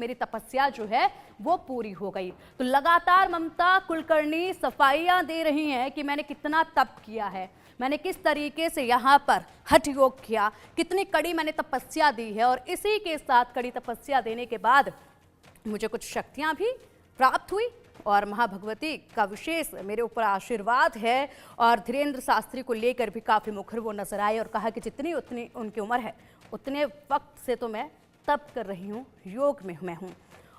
मेरी तपस्या जो है वो पूरी हो गई। तो लगातार ममता कुलकर्णी सफाइयां दे रही हैं कि मैंने कितना तप किया है, मैंने किस तरीके से यहाँ पर हठ योग किया, कितनी कड़ी मैंने तपस्या दी है और इसी के साथ कड़ी तपस्या देने के बाद मुझे कुछ शक्तियां भी प्राप्त हुई और महाभगवती का विशेष मेरे ऊपर आशीर्वाद है। और धीरेन्द्र शास्त्री को लेकर भी काफ़ी मुखर वो नजर आए और कहा कि जितनी उतनी उनकी उम्र है उतने वक्त से तो मैं तप कर रही हूँ, योग में मैं हूँ।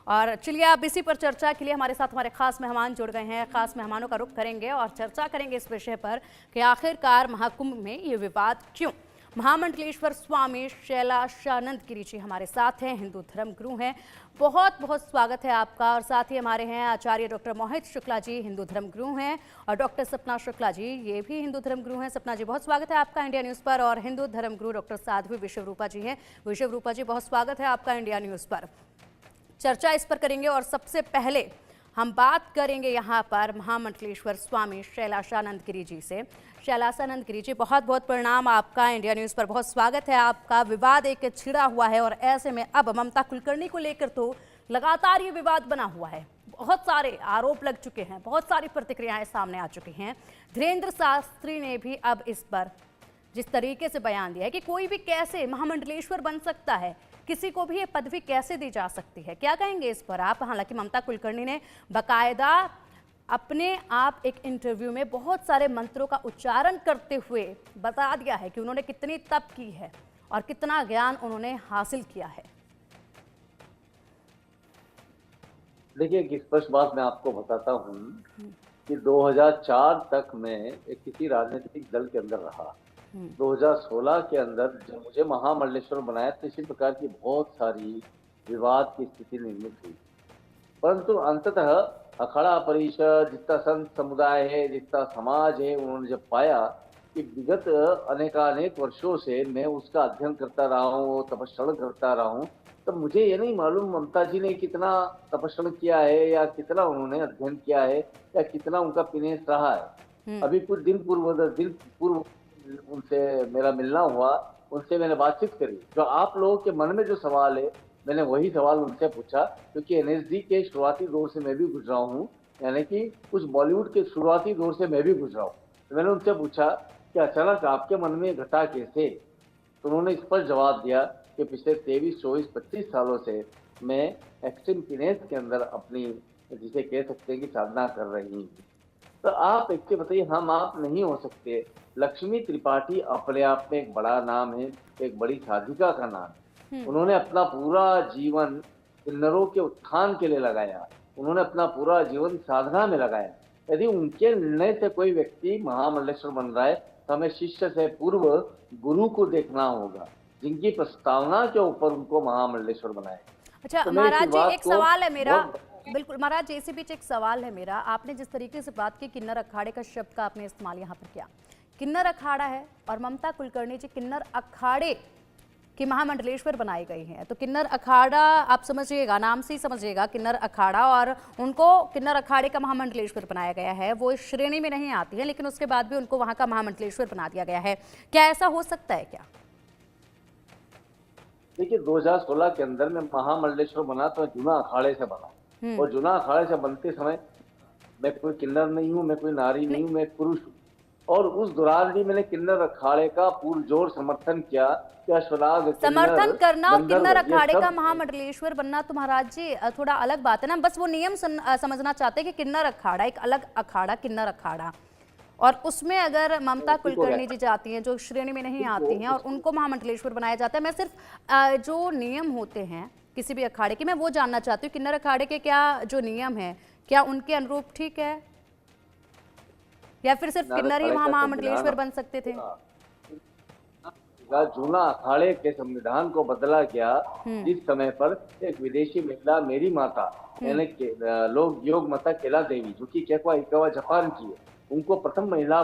और चलिए अब इसी पर चर्चा के लिए हमारे साथ हमारे खास मेहमान जुड़ गए हैं। खास मेहमानों का रुख करेंगे और चर्चा करेंगे इस विषय पर कि आखिरकार महाकुंभ में ये विवाद क्यों। महामंडलेश्वर स्वामी शैलाशानंद गिरी जी हमारे साथ हैं, हिंदू धर्म गुरु हैं। बहुत बहुत स्वागत है आपका। और साथ ही हमारे हैं आचार्य डॉक्टर मोहित शुक्ला जी, हिंदू धर्म गुरु हैं, और डॉक्टर सपना शुक्ला जी, ये भी हिंदू धर्म गुरु हैं। सपना जी बहुत स्वागत है आपका इंडिया न्यूज़ पर। और हिंदू धर्म गुरु डॉक्टर साध्वी विश्वरूपा जी हैं। विश्वरूपा जी बहुत स्वागत है आपका इंडिया न्यूज़ पर। चर्चा इस पर करेंगे और सबसे पहले हम बात करेंगे यहाँ पर महामंडलेश्वर स्वामी शैलाशानंद गिरी जी से। शैलाशानंद गिरी जी बहुत बहुत प्रणाम आपका इंडिया न्यूज़ पर, बहुत स्वागत है आपका। विवाद एक छिड़ा हुआ है और ऐसे में अब ममता कुलकर्णी को लेकर तो लगातार ये विवाद बना हुआ है, बहुत सारे आरोप लग चुके हैं, बहुत सारी प्रतिक्रियाएं सामने आ चुकी हैं। धीरेन्द्र शास्त्री ने भी अब इस पर जिस तरीके से बयान दिया है कि कोई भी कैसे महामंडलेश्वर बन सकता है, किसी को भी ये पदवी कैसे दी जा सकती है, क्या कहेंगे इस पर आप। हालांकि ममता कुलकर्णी ने बाकायदा अपने आप एक इंटरव्यू में बहुत सारे मंत्रों का उच्चारण करते हुए बता दिया है कि उन्होंने कितनी तप की है और कितना ज्ञान उन्होंने हासिल किया है। देखिए, एक स्पष्ट बात मैं आपको बताता हूँ कि 2004 तक मैं एक किसी राजनीतिक दल के अंदर रहा। 2016 के अंदर जब मुझे महामंडलेश्वर बनाया तो इसी प्रकार की बहुत सारी विवाद की स्थिति निर्मित हुई, परंतु अंततः अखाड़ा परिषद, जितना संत समुदाय है, जितना समाज है, उन्होंने जब पाया कि विगत अनेकानेक वर्षों से मैं उसका अध्ययन करता रहा हूँ, तपस्या करता रहा हूँ, तब मुझे ये नहीं मालूम ममता जी ने कितना तपस्या किया है या कितना उन्होंने अध्ययन किया है या कितना उनका पिनेस रहा है। अभी कुछ दिन पूर्व उनसे मेरा मिलना हुआ, उनसे मैंने बातचीत करी। जो आप लोगों के मन में जो सवाल है, मैंने वही सवाल उनसे पूछा, क्योंकि एनएसडी के शुरुआती दौर से मैं भी गुजरा हूँ, यानी कि कुछ बॉलीवुड के शुरुआती दौर से मैं भी गुजरा हूँ। तो मैंने उनसे पूछा कि अचानक आपके मन में घटा कैसे। तो उन्होंने स्पष्ट जवाब दिया कि पिछले 23, 24, 25 सालों से मैं एक्सट्रीम फिनेंस के अंदर अपनी, जिसे कह सकते हैं कि साधना कर रही हूँ। तो आप एक बताइए, हम आप नहीं हो सकते। लक्ष्मी त्रिपाठी अपने आप में एक बड़ा नाम है, एक बड़ी साधिका का नाम है। उन्होंने अपना पूरा जीवन किन्नरों के उत्थान के लिए लगाया, उन्होंने अपना पूरा जीवन साधना में लगाया। यदि उनके निर्णय से कोई व्यक्ति महामंडलेश्वर बन रहा है तो हमें शिष्य से पूर्व गुरु को देखना होगा, जिनकी प्रस्तावना के ऊपर उनको महामंडलेश्वर बनाए। अच्छा तो महाराज जी, एक सवाल है मेरा, बिल्कुल महाराज जी, इसी बीच एक सवाल है मेरा। आपने जिस तरीके से बात की, किन्नर अखाड़े का शब्द का आपने इस्तेमाल यहाँ पर किया, किन्नर अखाड़ा है और ममता कुलकर्णी जी किन्नर अखाड़े की महामंडलेश्वर बनाई गई हैं। तो किन्नर अखाड़ा आप समझिएगा, नाम से ही समझिएगा किन्नर अखाड़ा, और उनको किन्नर अखाड़े का महामंडलेश्वर बनाया गया है। वो इस श्रेणी में नहीं आती है, लेकिन उसके बाद भी उनको वहां का महामंडलेश्वर बना दिया गया है। क्या ऐसा हो सकता है क्या? देखिए, 2016 के अंदर मैं महामंडलेश्वर बना तो जूना अखाड़े से बना, और जूना अखाड़े से बनते समय मैं कोई किन्नर नहीं हूँ, मैं कोई नारी नहीं हूँ, मैं पुरुष हूँ। और उस दौरान भी मैंने किन्नर अखाड़े का पुरजोर समर्थन किया कि अश्वनाग समर्थन करना और किन्नर अखाड़े का महामंडलेश्वर बनना तो महाराज जी थोड़ा अलग बात है ना। बस वो नियम समझना चाहते हैं कि किन्नर अखाड़ा एक अलग अखाड़ा, किन्नर अखाड़ा, और उसमें अगर ममता कुलकर्णी जी जाती हैं जो श्रेणी में नहीं आती हैं और उनको महामंडलेश्वर बनाया जाता है। मैं सिर्फ जो नियम होते हैं किसी भी अखाड़े के, मैं वो जानना चाहती हूँ। किन्नर अखाड़े के क्या जो नियम है, क्या उनके अनुरूप ठीक है या फिर सिर्फ किन्नर ही महामंडलेश्वर बन सकते थे? जूना अखाड़े के संविधान को बदला गया जिस समय पर एक विदेशी महिला, मेरी माता यानी लोग योग माता केला देवी, जो कि केकवा इकावा जापान की है, उनको प्रथम महिला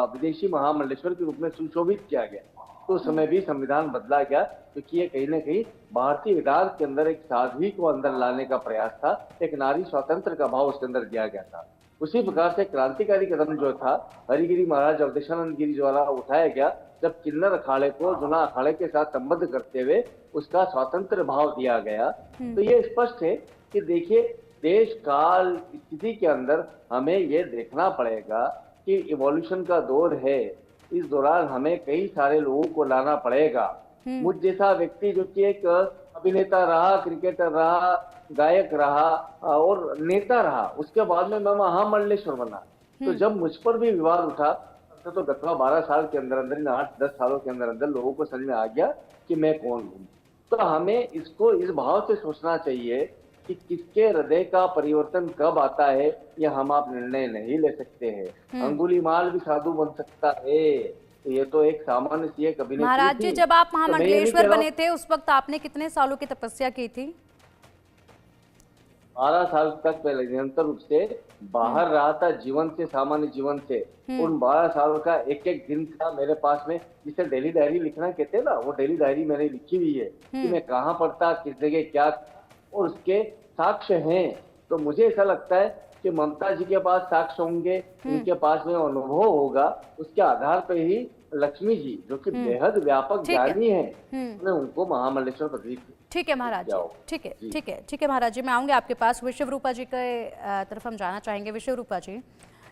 विदेशी महामंडलेश्वर के रूप में सुशोभित किया गया। तो उस समय भी संविधान बदला गया, क्योंकि ये कहीं ना कहीं भारतीय विधान के अंदर एक साध्वी को अंदर लाने का प्रयास था, एक नारी स्वातंत्र का भाव उसके अंदर दिया गया था। उसी प्रकार से क्रांतिकारी कदम जो था हरिगिरी महाराज अवधेशानंद गिरी द्वारा उठाया गया, जब किन्नर अखाड़े को जुना अखाड़े के साथ संबद्ध करते हुए उसका स्वतंत्र भाव दिया गया। तो ये स्पष्ट है कि देखिए, देश काल स्थिति के अंदर हमें ये देखना पड़ेगा कि इवोल्यूशन का दौर है। इस दौरान हमें कई सारे लोगों को लाना पड़ेगा। मुझ जैसा व्यक्ति जो कि एक अभिनेता रहा, क्रिकेटर रहा, गायक रहा और नेता रहा, उसके बाद में मैं महामंडलेश्वर बना। तो जब मुझ पर भी विवाद उठा तो गतवा 12 साल के अंदर अंदर, 8-10 सालों के अंदर अंदर लोगों को समझ में आ गया कि मैं कौन हूँ। तो हमें इसको इस भाव से सोचना चाहिए कि किसके हृदय का परिवर्तन कब आता है, यह हम आप निर्णय नहीं ले सकते हैं। अंगुलीमाल भी साधु बन सकता है, तो ये तो एक सामान्य सी एक अभिनेत्री महाराज जी, थी। जब आप तो मैं ये नहीं महामंडलेश्वर कह रहा बने थे उस वक्त आपने कितने सालों की तपस्या की थी? 12 साल तक मैं निरंतर रूप से बाहर रहा था जीवन से, सामान्य जीवन से। उन 12 सालों का एक एक दिन था मेरे पास में, जिसे डेली डायरी लिखना कहते हैं ना, वो डेली डायरी मैंने लिखी हुई है कि मैं कहाँ पर था, किस जगह क्या, और उसके साक्ष्य हैं। तो मुझे ऐसा लगता है कि ममता जी के पास साक्ष्य होंगे, उनके पास में अनुभव होगा, उसके आधार पर ही लक्ष्मी जी जो कि बेहद व्यापक ज्ञानी है, मैं उनको महामंडलेश्वर पदवी। ठीक है महाराज जी, ठीक है, ठीक है, ठीक है महाराज जी, मैं आऊंगी आपके पास। विश्व रूपा जी के तरफ हम जाना चाहेंगे। विश्व रूपा जी,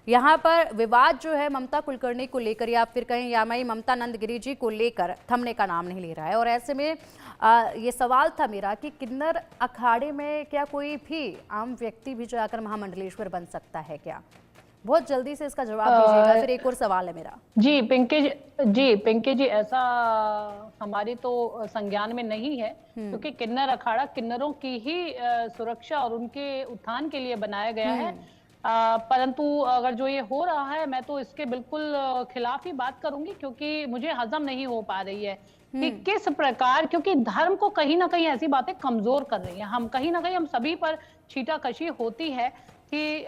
यहाँ पर विवाद जो है ममता कुलकर्णी को लेकर या फिर कहीं यामाई ममता नंद गिरी जी को लेकर थमने का नाम नहीं ले रहा है, और ऐसे में ये सवाल था मेरा कि किन्नर अखाड़े में क्या कोई भी आम व्यक्ति भी जाकर महामंडलेश्वर बन सकता है क्या? बहुत जल्दी से इसका जवाब दीजिएगा, फिर एक और सवाल है मेरा। जी पिंकी जी, ऐसा हमारी तो संज्ञान में नहीं है, क्योंकि किन्नर अखाड़ा किन्नरों की ही सुरक्षा और उनके उत्थान के लिए बनाया गया है। परंतु अगर जो ये हो रहा है, मैं तो इसके बिल्कुल खिलाफ ही बात करूंगी, क्योंकि मुझे हजम नहीं हो पा रही है कि किस प्रकार, क्योंकि धर्म को कहीं ना कहीं ऐसी बातें कमजोर कर रही हैं। हम कहीं ना कहीं हम सभी पर छीटाकशी होती है कि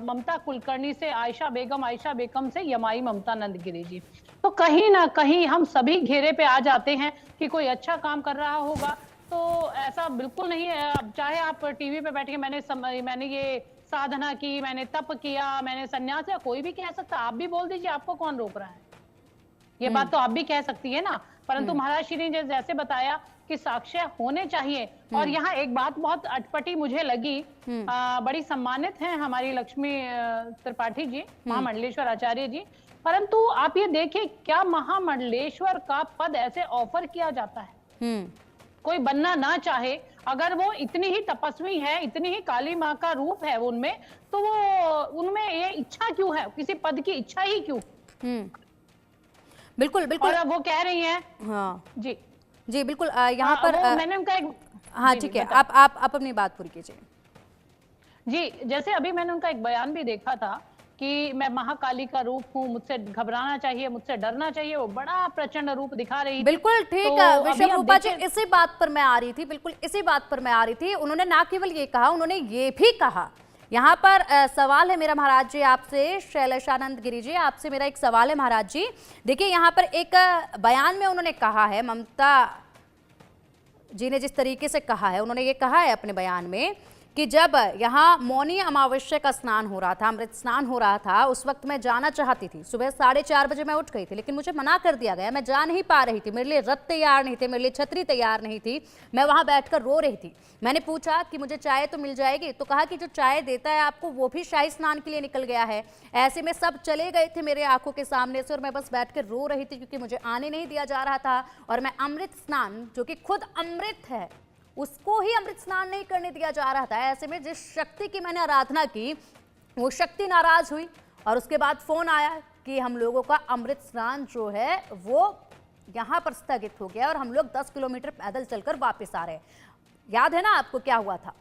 ममता कुलकर्णी से आयशा बेगम से यमाई ममता नंद गिरी जी, तो कहीं ना कहीं हम सभी घेरे पे आ जाते हैं कि कोई अच्छा काम कर रहा होगा। तो ऐसा बिल्कुल नहीं है। अब चाहे आप टीवी पे बैठ के मैंने ये साधना की, मैंने तप किया, मैंने संन्यास किया, कोई भी कह सकता। आप भी बोल दीजिए, आपको कौन रोक रहा है? ये बात तो आप भी कह सकती है ना। परंतु महाराज श्री ने जैसे बताया कि साक्ष्य होने चाहिए, और यहाँ एक बात बहुत अटपटी मुझे लगी। बड़ी सम्मानित हैं हमारी लक्ष्मी त्रिपाठी जी, महामंडलेश्वर आचार्य जी, परंतु आप ये देखिए, क्या महामंडलेश्वर का पद ऐसे ऑफर किया जाता है? कोई बनना ना चाहे, अगर वो इतनी ही तपस्वी है, इतनी ही काली माँ का रूप है उनमें, तो वो उनमें ये इच्छा क्यों है? किसी पद की इच्छा ही क्यों? बिल्कुल बिल्कुल। और अब वो कह रही हैं। हाँ जी जी बिल्कुल। यहाँ पर मैंने उनका एक, हाँ ठीक है, आप अपनी बात पूरी कीजिए। जी, जैसे अभी मैंने उनका एक बयान भी देखा था कि मैं महाकाली का रूप हूँ, मुझसे घबराना चाहिए, मुझसे डरना चाहिए। वो बड़ा प्रचंड रूप दिखा रही थी। बिल्कुल ठीक तो है विश्व रूपा जी, इसी बात पर मैं आ रही थी, बिल्कुल इसी बात पर मैं आ रही थी। उन्होंने ना केवल ये कहा, उन्होंने ये भी कहा, यहाँ पर सवाल है मेरा महाराज जी आपसे, शैलेशानंद गिरी जी आपसे मेरा एक सवाल है महाराज जी। देखिए यहाँ पर एक बयान में उन्होंने कहा है, ममता जी ने जिस तरीके से कहा है, उन्होंने ये कहा है अपने बयान में कि जब यहाँ मौनी अमावस्या का स्नान हो रहा था, अमृत स्नान हो रहा था, उस वक्त मैं जाना चाहती थी। सुबह 4:30 बजे मैं उठ गई थी, लेकिन मुझे मना कर दिया गया, मैं जा नहीं पा रही थी। मेरे लिए रथ तैयार नहीं थे, मेरे लिए छतरी तैयार नहीं थी, मैं वहां बैठकर रो रही थी। मैंने पूछा कि मुझे चाय तो मिल जाएगी, तो कहा कि जो चाय देता है आपको वो भी शाही स्नान के लिए निकल गया है। ऐसे में सब चले गए थे मेरे आंखों के सामने से, और मैं बस बैठ कर रो रही थी क्योंकि मुझे आने नहीं दिया जा रहा था। और मैं अमृत स्नान, जो कि खुद अमृत है, उसको ही अमृत स्नान नहीं करने दिया जा रहा था। ऐसे में जिस शक्ति की मैंने आराधना की, वो शक्ति नाराज हुई, और उसके बाद फोन आया कि हम लोगों का अमृत स्नान जो है वो यहाँ पर स्थगित हो गया, और हम लोग 10 किलोमीटर पैदल चलकर वापस आ रहे हैं। याद है ना आपको क्या हुआ था?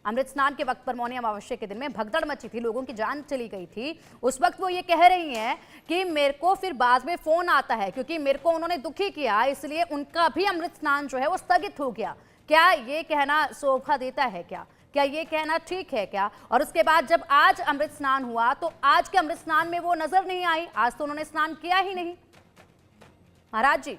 अमृत स्नान के वक्त पर, मौनी अमावस्या के दिन में भगदड़ मची थी, लोगों की जान चली गई थी। उस वक्त वो ये कह रही हैं कि मेरे को फिर बाद में फोन आता है, क्योंकि मेरे को उन्होंने दुखी किया, इसलिए उनका भी अमृत स्नान जो है वो स्थगित हो गया। क्या ये कहना शोभा देता है? क्या ये कहना ठीक है क्या? और उसके बाद जब आज अमृत स्नान हुआ, तो आज के अमृत स्नान में वो नजर नहीं आई। आज तो उन्होंने स्नान किया ही नहीं। महाराज जी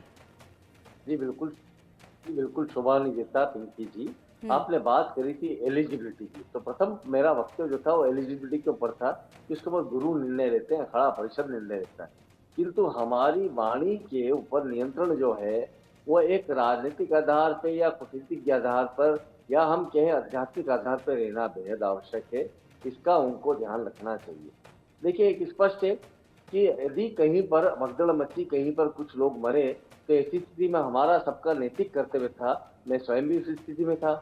जी बिल्कुल शोभा नहीं देता पिंकी जी। आपने बात करी थी एलिजिबिलिटी की, तो प्रथम मेरा वक्तव्य जो था वो एलिजिबिलिटी के ऊपर था कि उसके ऊपर गुरु निर्णय लेते हैं, खड़ा परिषद निर्णय लेता है। किंतु हमारी वाणी के ऊपर नियंत्रण जो है वो एक राजनीतिक आधार पे या कूटनीतिक के आधार पर या हम कहें आध्यात्मिक आधार पर रहना बेहद आवश्यक है। इसका उनको ध्यान रखना चाहिए। देखिए, एक स्पष्ट है कि यदि कहीं पर भगदड़ मची, कहीं पर कुछ लोग मरे, तो ऐसी स्थिति में हमारा सबका नैतिक कर्तव्य था। मैं स्वयं भी उस स्थिति में था।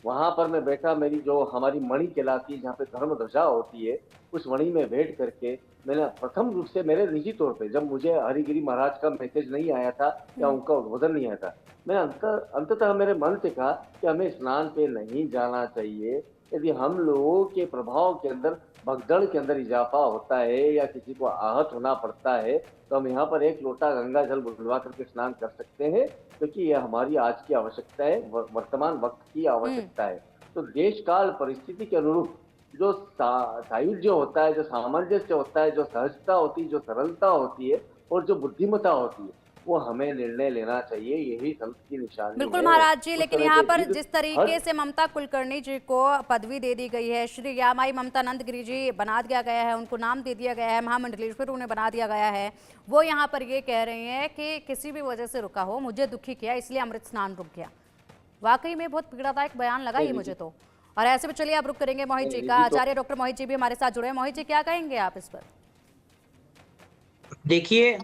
वहां पर मैं बैठा, मेरी जो हमारी मणि कहलाती है, जहाँ पे धर्म ध्वजा होती है, उस मणि में बैठ करके मैंने प्रथम रूप से मेरे निजी तौर पे, जब मुझे हरिगिरी महाराज का मैसेज नहीं आया था या उनका उद्बोधन नहीं आया था, मैं अंततः मेरे मन से कहा कि हमें स्नान पे नहीं जाना चाहिए। यदि हम लोगों के प्रभाव के अंदर, भगदड़ के अंदर इजाफा होता है या किसी को आहत होना पड़ता है, तो हम यहाँ पर एक लोटा गंगा जल बुलवा करके स्नान कर सकते हैं, क्योंकि यह हमारी आज की आवश्यकता है, वर्तमान वक्त की आवश्यकता है। तो देश काल परिस्थिति के अनुरूप जो सायुज्य होता है, जो सामंजस्य होता है, जो सहजता होती है, जो सरलता होती है और जो बुद्धिमत्ता होती है, वो हमें निर्णय लेना चाहिए। यही संत की निशानी बिल्कुल है। महाराज जी, उस लेकिन तरह यहाँ के पर वीर जिस तरीके से ममता कुलकर्णी जी को पदवी दे दी गई है, श्री यामाई ममतानंद गिरी जी बना दिया गया है, उनको नाम दे दिया गया है, महामंडलेश्वर उन्हें बना दिया गया है, वो यहाँ पर ये कह रहे हैं कि किसी भी वजह से रुका हो, मुझे दुखी किया इसलिए अमृत स्नान रुक गया। वाकई में बहुत पीड़ादायक बयान लगा ये मुझे तो। और ऐसे में चलिए आप रुक करेंगे मोहित जी का। आचार्य डॉक्टर मोहित जी भी हमारे साथ जुड़े हैं। मोहित जी, क्या कहेंगे आप इस पर? देखिए,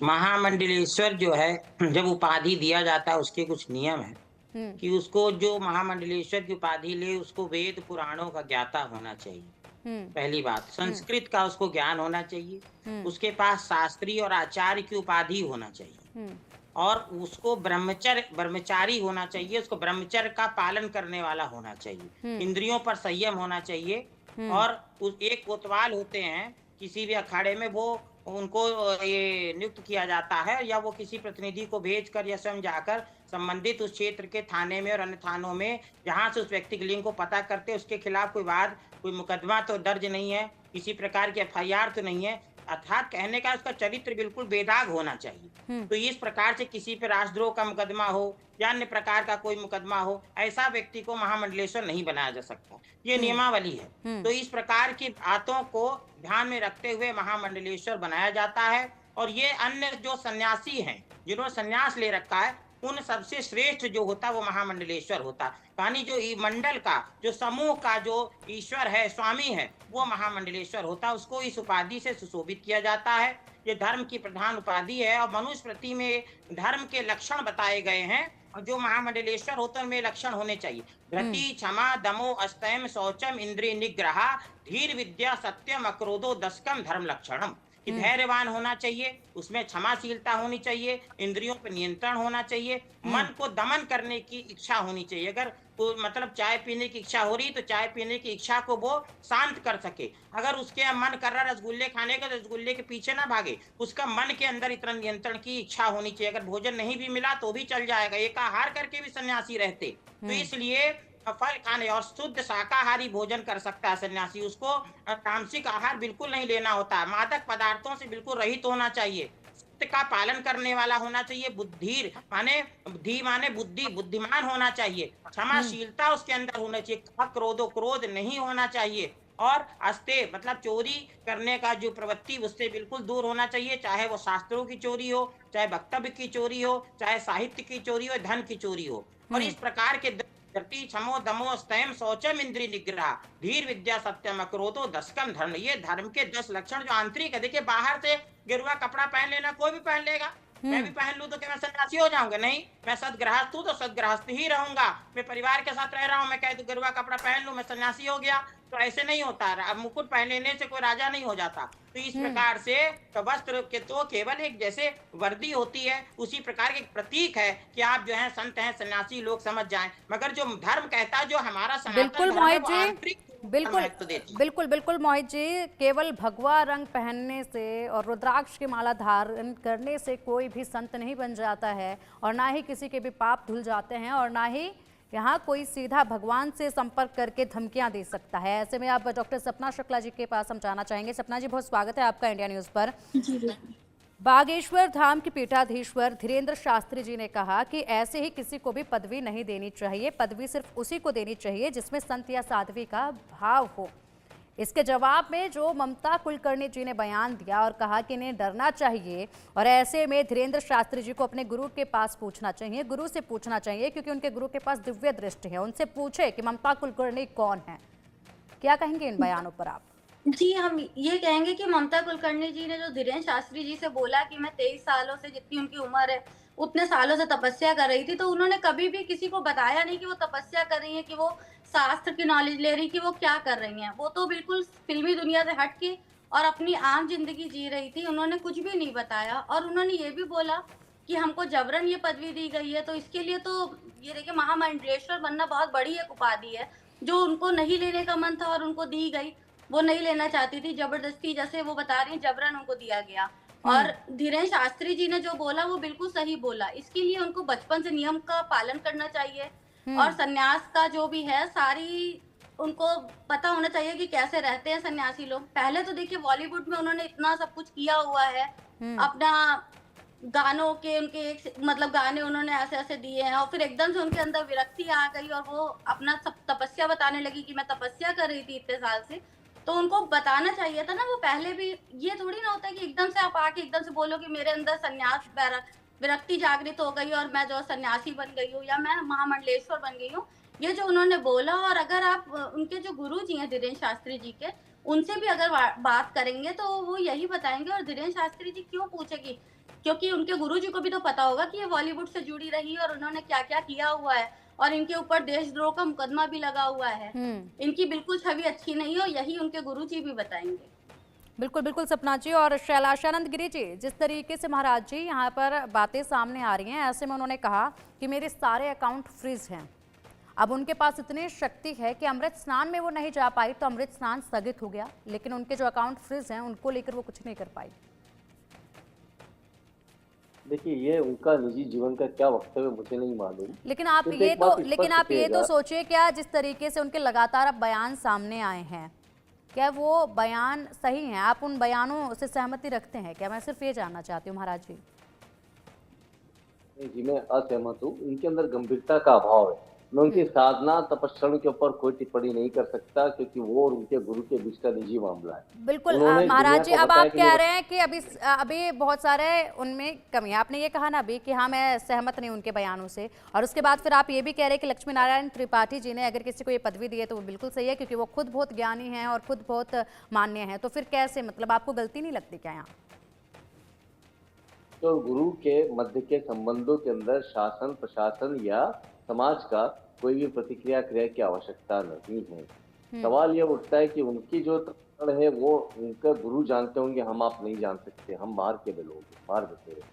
महामंडलेश्वर जो है, जब उपाधि दिया जाता है उसके कुछ नियम है कि उसको जो महामंडलेश्वर की उपाधि ले उसको वेद पुराणों का ज्ञाता होना चाहिए। पहली बात, संस्कृत का उसको ज्ञान होना चाहिए, उसके पास शास्त्री और आचार्य की उपाधि होना चाहिए, और उसको ब्रह्मचारी होना चाहिए, उसको ब्रह्मचर्य का पालन करने वाला होना चाहिए, इंद्रियों पर संयम होना चाहिए। और एक कोतवाल होते हैं किसी भी अखाड़े में, वो उनको ये नियुक्त किया जाता है, या वो किसी प्रतिनिधि को भेजकर या स्वयं जाकर संबंधित उस क्षेत्र के थाने में और अन्य थानों में जहां से उस व्यक्ति के लिंग को पता करते, उसके खिलाफ कोई मुकदमा तो दर्ज नहीं है, किसी प्रकार की FIR तो नहीं है, अर्थात कहने का उसका चरित्र बिल्कुल बेदाग होना चाहिए। तो इस प्रकार से किसी पे राष्ट्रद्रोह का मुकदमा हो या अन्य प्रकार का कोई मुकदमा हो, ऐसा व्यक्ति को महामंडलेश्वर नहीं बनाया जा सकता, ये नियमावली है। तो इस प्रकार की बातों को ध्यान में रखते हुए महामंडलेश्वर बनाया जाता है। और ये अन्य जो सन्यासी हैं जिन्होंने सन्यास ले रखा है, उन सबसे श्रेष्ठ जो होता है वो महामंडलेश्वर होता है। यानी जो मंडल का, जो समूह का जो ईश्वर है, स्वामी है, वो महामंडलेश्वर होता है। उसको इस उपाधि से सुशोभित किया जाता है। ये धर्म की प्रधान उपाधि है और मनुष्य प्रति में धर्म के लक्षण बताए गए हैं, और जो महामंडलेश्वर होते हैं उनमें लक्षण होने चाहिए। धृति, क्षमा, दमो, अस्तयम, शौचम, इंद्रिय निग्रह, धीर, विद्या, सत्यम, अक्रोधो, दशकम धर्म लक्षणम। कि धैर्यवान होना चाहिए, उसमें क्षमाशीलता होनी चाहिए, इंद्रियों पर नियंत्रण होना चाहिए, मन को दमन करने की इच्छा होनी चाहिए। अगर मतलब चाय पीने की इच्छा हो रही तो चाय पीने की इच्छा को वो शांत कर सके। अगर उसके मन कर रहा रसगुल्ले खाने का, तो रसगुल्ले के पीछे ना भागे, उसका मन के अंदर इतना नियंत्रण की इच्छा होनी चाहिए। अगर भोजन नहीं भी मिला तो भी चल जाएगा, एकाहार करके भी सन्यासी रहते। तो इसलिए फल खाने और शुद्ध शाकाहारी भोजन कर सकता है सन्यासी। उसको तामसिक आहार बिल्कुल नहीं लेना होता, मादक पदार्थों से बिल्कुल रहित होना चाहिए, सत्य का पालन करने वाला होना चाहिए, बुद्धि माने बुद्धि, बुद्धिमान होना चाहिए, क्षमाशीलता उसके अंदर होना चाहिए, क्रोध नहीं होना चाहिए, और अस्ते मतलब चोरी करने का जो प्रवृत्ति उससे बिल्कुल दूर होना चाहिए, चाहे वो शास्त्रों की चोरी हो, चाहे वक्तव्य की चोरी हो, चाहे साहित्य की चोरी हो, धन की चोरी हो। और इस प्रकार के धृति, क्षमो, दमो, स्तयम, शौचम, इंद्रिय निग्रह, धीर, विद्या, सत्यम, अक्रोधो, दशकम धर्म, ये धर्म के 10 लक्षण जो आंतरिक है। देखिए, बाहर से गेरुआ कपड़ा पहन लेना कोई भी पहन लेगा, मैं भी पहन लूं तो क्या मैं सन्यासी हो जाऊंगा? नहीं, मैं सदगृहस्थ हूं तो सदगृहस्थ ही रहूंगा। मैं परिवार के साथ रह रहा हूं, मैं कह दूं गेरुआ कपड़ा पहन लूं मैं सन्यासी हो गया, तो ऐसे नहीं होता। मुकुट पहन लेने से कोई राजा नहीं हो जाता। तो इस प्रकार से वस्त्र के तो केवल एक जैसे वर्दी होती है, उसी प्रकार के प्रतीक है कि आप जो है संत हैं, सन्यासी लोग समझ जाएं। मगर जो धर्म कहता है, जो हमारा बिल्कुल मोहित जी, बिल्कुल मोहित जी, केवल भगवा रंग पहनने से और रुद्राक्ष की माला धारण करने से कोई भी संत नहीं बन जाता है, और ना ही किसी के भी पाप धुल जाते हैं, और ना ही यहाँ कोई सीधा भगवान से संपर्क करके धमकियां दे सकता है। ऐसे में आप डॉक्टर सपना शुक्ला जी के पास हम जाना चाहेंगे। सपना जी, बहुत स्वागत है आपका इंडिया न्यूज पर। बागेश्वर धाम के पीठाधीश्वर धीरेन्द्र शास्त्री जी ने कहा कि ऐसे ही किसी को भी पदवी नहीं देनी चाहिए, पदवी सिर्फ उसी को देनी चाहिए जिसमें संत या साध्वी का भाव हो। इसके जवाब में जो ममता कुलकर्णी जी ने बयान दिया और कहा कि इन्हें डरना चाहिए और ऐसे में धीरेन्द्र शास्त्री जी को अपने गुरु के पास पूछना चाहिए, गुरु से पूछना चाहिए, क्योंकि उनके गुरु के पास दिव्य दृष्टि है। उनसे पूछे कि ममता कुलकर्णी कौन है। क्या कहेंगे इन बयानों पर आप? जी, हम ये कहेंगे कि ममता कुलकर्णी जी ने जो धीरेन्द्र शास्त्री जी से बोला कि मैं 23 सालों से, जितनी उनकी उम्र है उतने सालों से तपस्या कर रही थी, तो उन्होंने कभी भी किसी को बताया नहीं कि वो तपस्या कर रही है, कि वो शास्त्र की नॉलेज ले रही, कि वो क्या कर रही हैं। वो तो बिल्कुल फिल्मी दुनिया से हट के और अपनी आम जिंदगी जी रही थी। उन्होंने कुछ भी नहीं बताया और उन्होंने ये भी बोला कि हमको जबरन ये पदवी दी गई है। तो इसके लिए तो ये देखिए, महामंडलेश्वर बनना बहुत बड़ी एक उपाधि है, जो उनको नहीं लेने का मन था और उनको दी गई। वो नहीं लेना चाहती थी, जबरदस्ती, जैसे वो बता रही हैं, जबरन उनको दिया गया। और धीरेन्द्र शास्त्री जी ने जो बोला वो बिल्कुल सही बोला। इसके लिए उनको बचपन से नियम का पालन करना चाहिए और सन्यास का जो भी है सारी उनको पता होना चाहिए कि कैसे रहते हैं सन्यासी लोग। पहले तो देखिए बॉलीवुड में उन्होंने इतना सब कुछ किया हुआ है, अपना गानों के उनके एक मतलब गाने उन्होंने ऐसे ऐसे दिए हैं और फिर एकदम से उनके अंदर विरक्ति आ गई और वो अपना सब तपस्या बताने लगी कि मैं तपस्या कर रही थी इतने साल से। तो उनको बताना चाहिए था ना, वो पहले भी। ये थोड़ी ना होता है कि एकदम से आप आके एकदम से बोलो कि मेरे अंदर सन्यास विरक्ति जागृत हो गई और मैं जो सन्यासी बन गई हूँ या मैं महामंडलेश्वर बन गई हूँ। ये जो उन्होंने बोला, और अगर आप उनके जो गुरु जी हैं धीरेन्द्र शास्त्री जी के, उनसे भी अगर बात करेंगे तो वो यही बताएंगे। और धीरेन्द्र शास्त्री जी क्यों पूछेगी, क्योंकि उनके गुरु जी को भी तो पता होगा कि ये बॉलीवुड से जुड़ी रही और उन्होंने क्या क्या किया हुआ है और इनके ऊपर देशद्रोह का मुकदमा भी लगा हुआ है। इनकी बिल्कुल छवि अच्छी नहीं है और यही उनके गुरु जी भी बताएंगे। बिल्कुल बिल्कुल सपना जी। और शैलाशानंद गिरी जी, जिस तरीके से महाराज जी यहाँ पर बातें सामने आ रही हैं, ऐसे में उन्होंने कहा कि मेरे सारे अकाउंट फ्रीज हैं। अब उनके पास इतनी शक्ति है कि अमृत स्नान में वो नहीं जा पाई तो अमृत स्नान स्थगित हो गया, लेकिन उनके जो अकाउंट फ्रीज हैं उनको लेकर वो कुछ नहीं कर पाई। देखिए, ये उनका निजी जीवन का क्या वक्तव्य मुझे नहीं मालूम, लेकिन आप ये तो सोचिए, क्या जिस तरीके से उनके लगातार अब बयान सामने आए हैं, क्या वो बयान सही हैं? आप उन बयानों से सहमति रखते हैं क्या? मैं सिर्फ ये जानना चाहती हूँ महाराज जी। जी, मैं असहमत हूँ। उनके अंदर गंभीरता का अभाव है। मैं उनकी साधना तपस्या के ऊपर कोई टिप्पणी नहीं कर सकता, क्योंकि वो और उनके गुरु के बीच का निजी मामला है। बिल्कुल महाराज जी, अब आप कह रहे हैं कि अभी बहुत सारे उनमें कमी है। आपने ये कहा ना अभी कि हाँ मैं सहमत नहीं उनके बयानों से, और उसके बाद फिर आप ये भी कह रहे हैं कि लक्ष्मी नारायण त्रिपाठी जी ने अगर किसी को ये पदवी दी है तो वो बिल्कुल सही है, क्योंकि वो खुद बहुत ज्ञानी हैं और खुद बहुत मान्य हैं। तो फिर कैसे, मतलब आपको गलती नहीं लगती क्या यहाँ? तो गुरु के मध्य के संबंधों के अंदर शासन प्रशासन या समाज का कोई भी प्रतिक्रिया क्रिया की आवश्यकता नहीं है। सवाल ये उठता है कि उनकी जो तत्व है वो उनका गुरु जानते होंगे, हम आप नहीं जान सकते, हम बाहर के लोग बाहर बैठे हैं।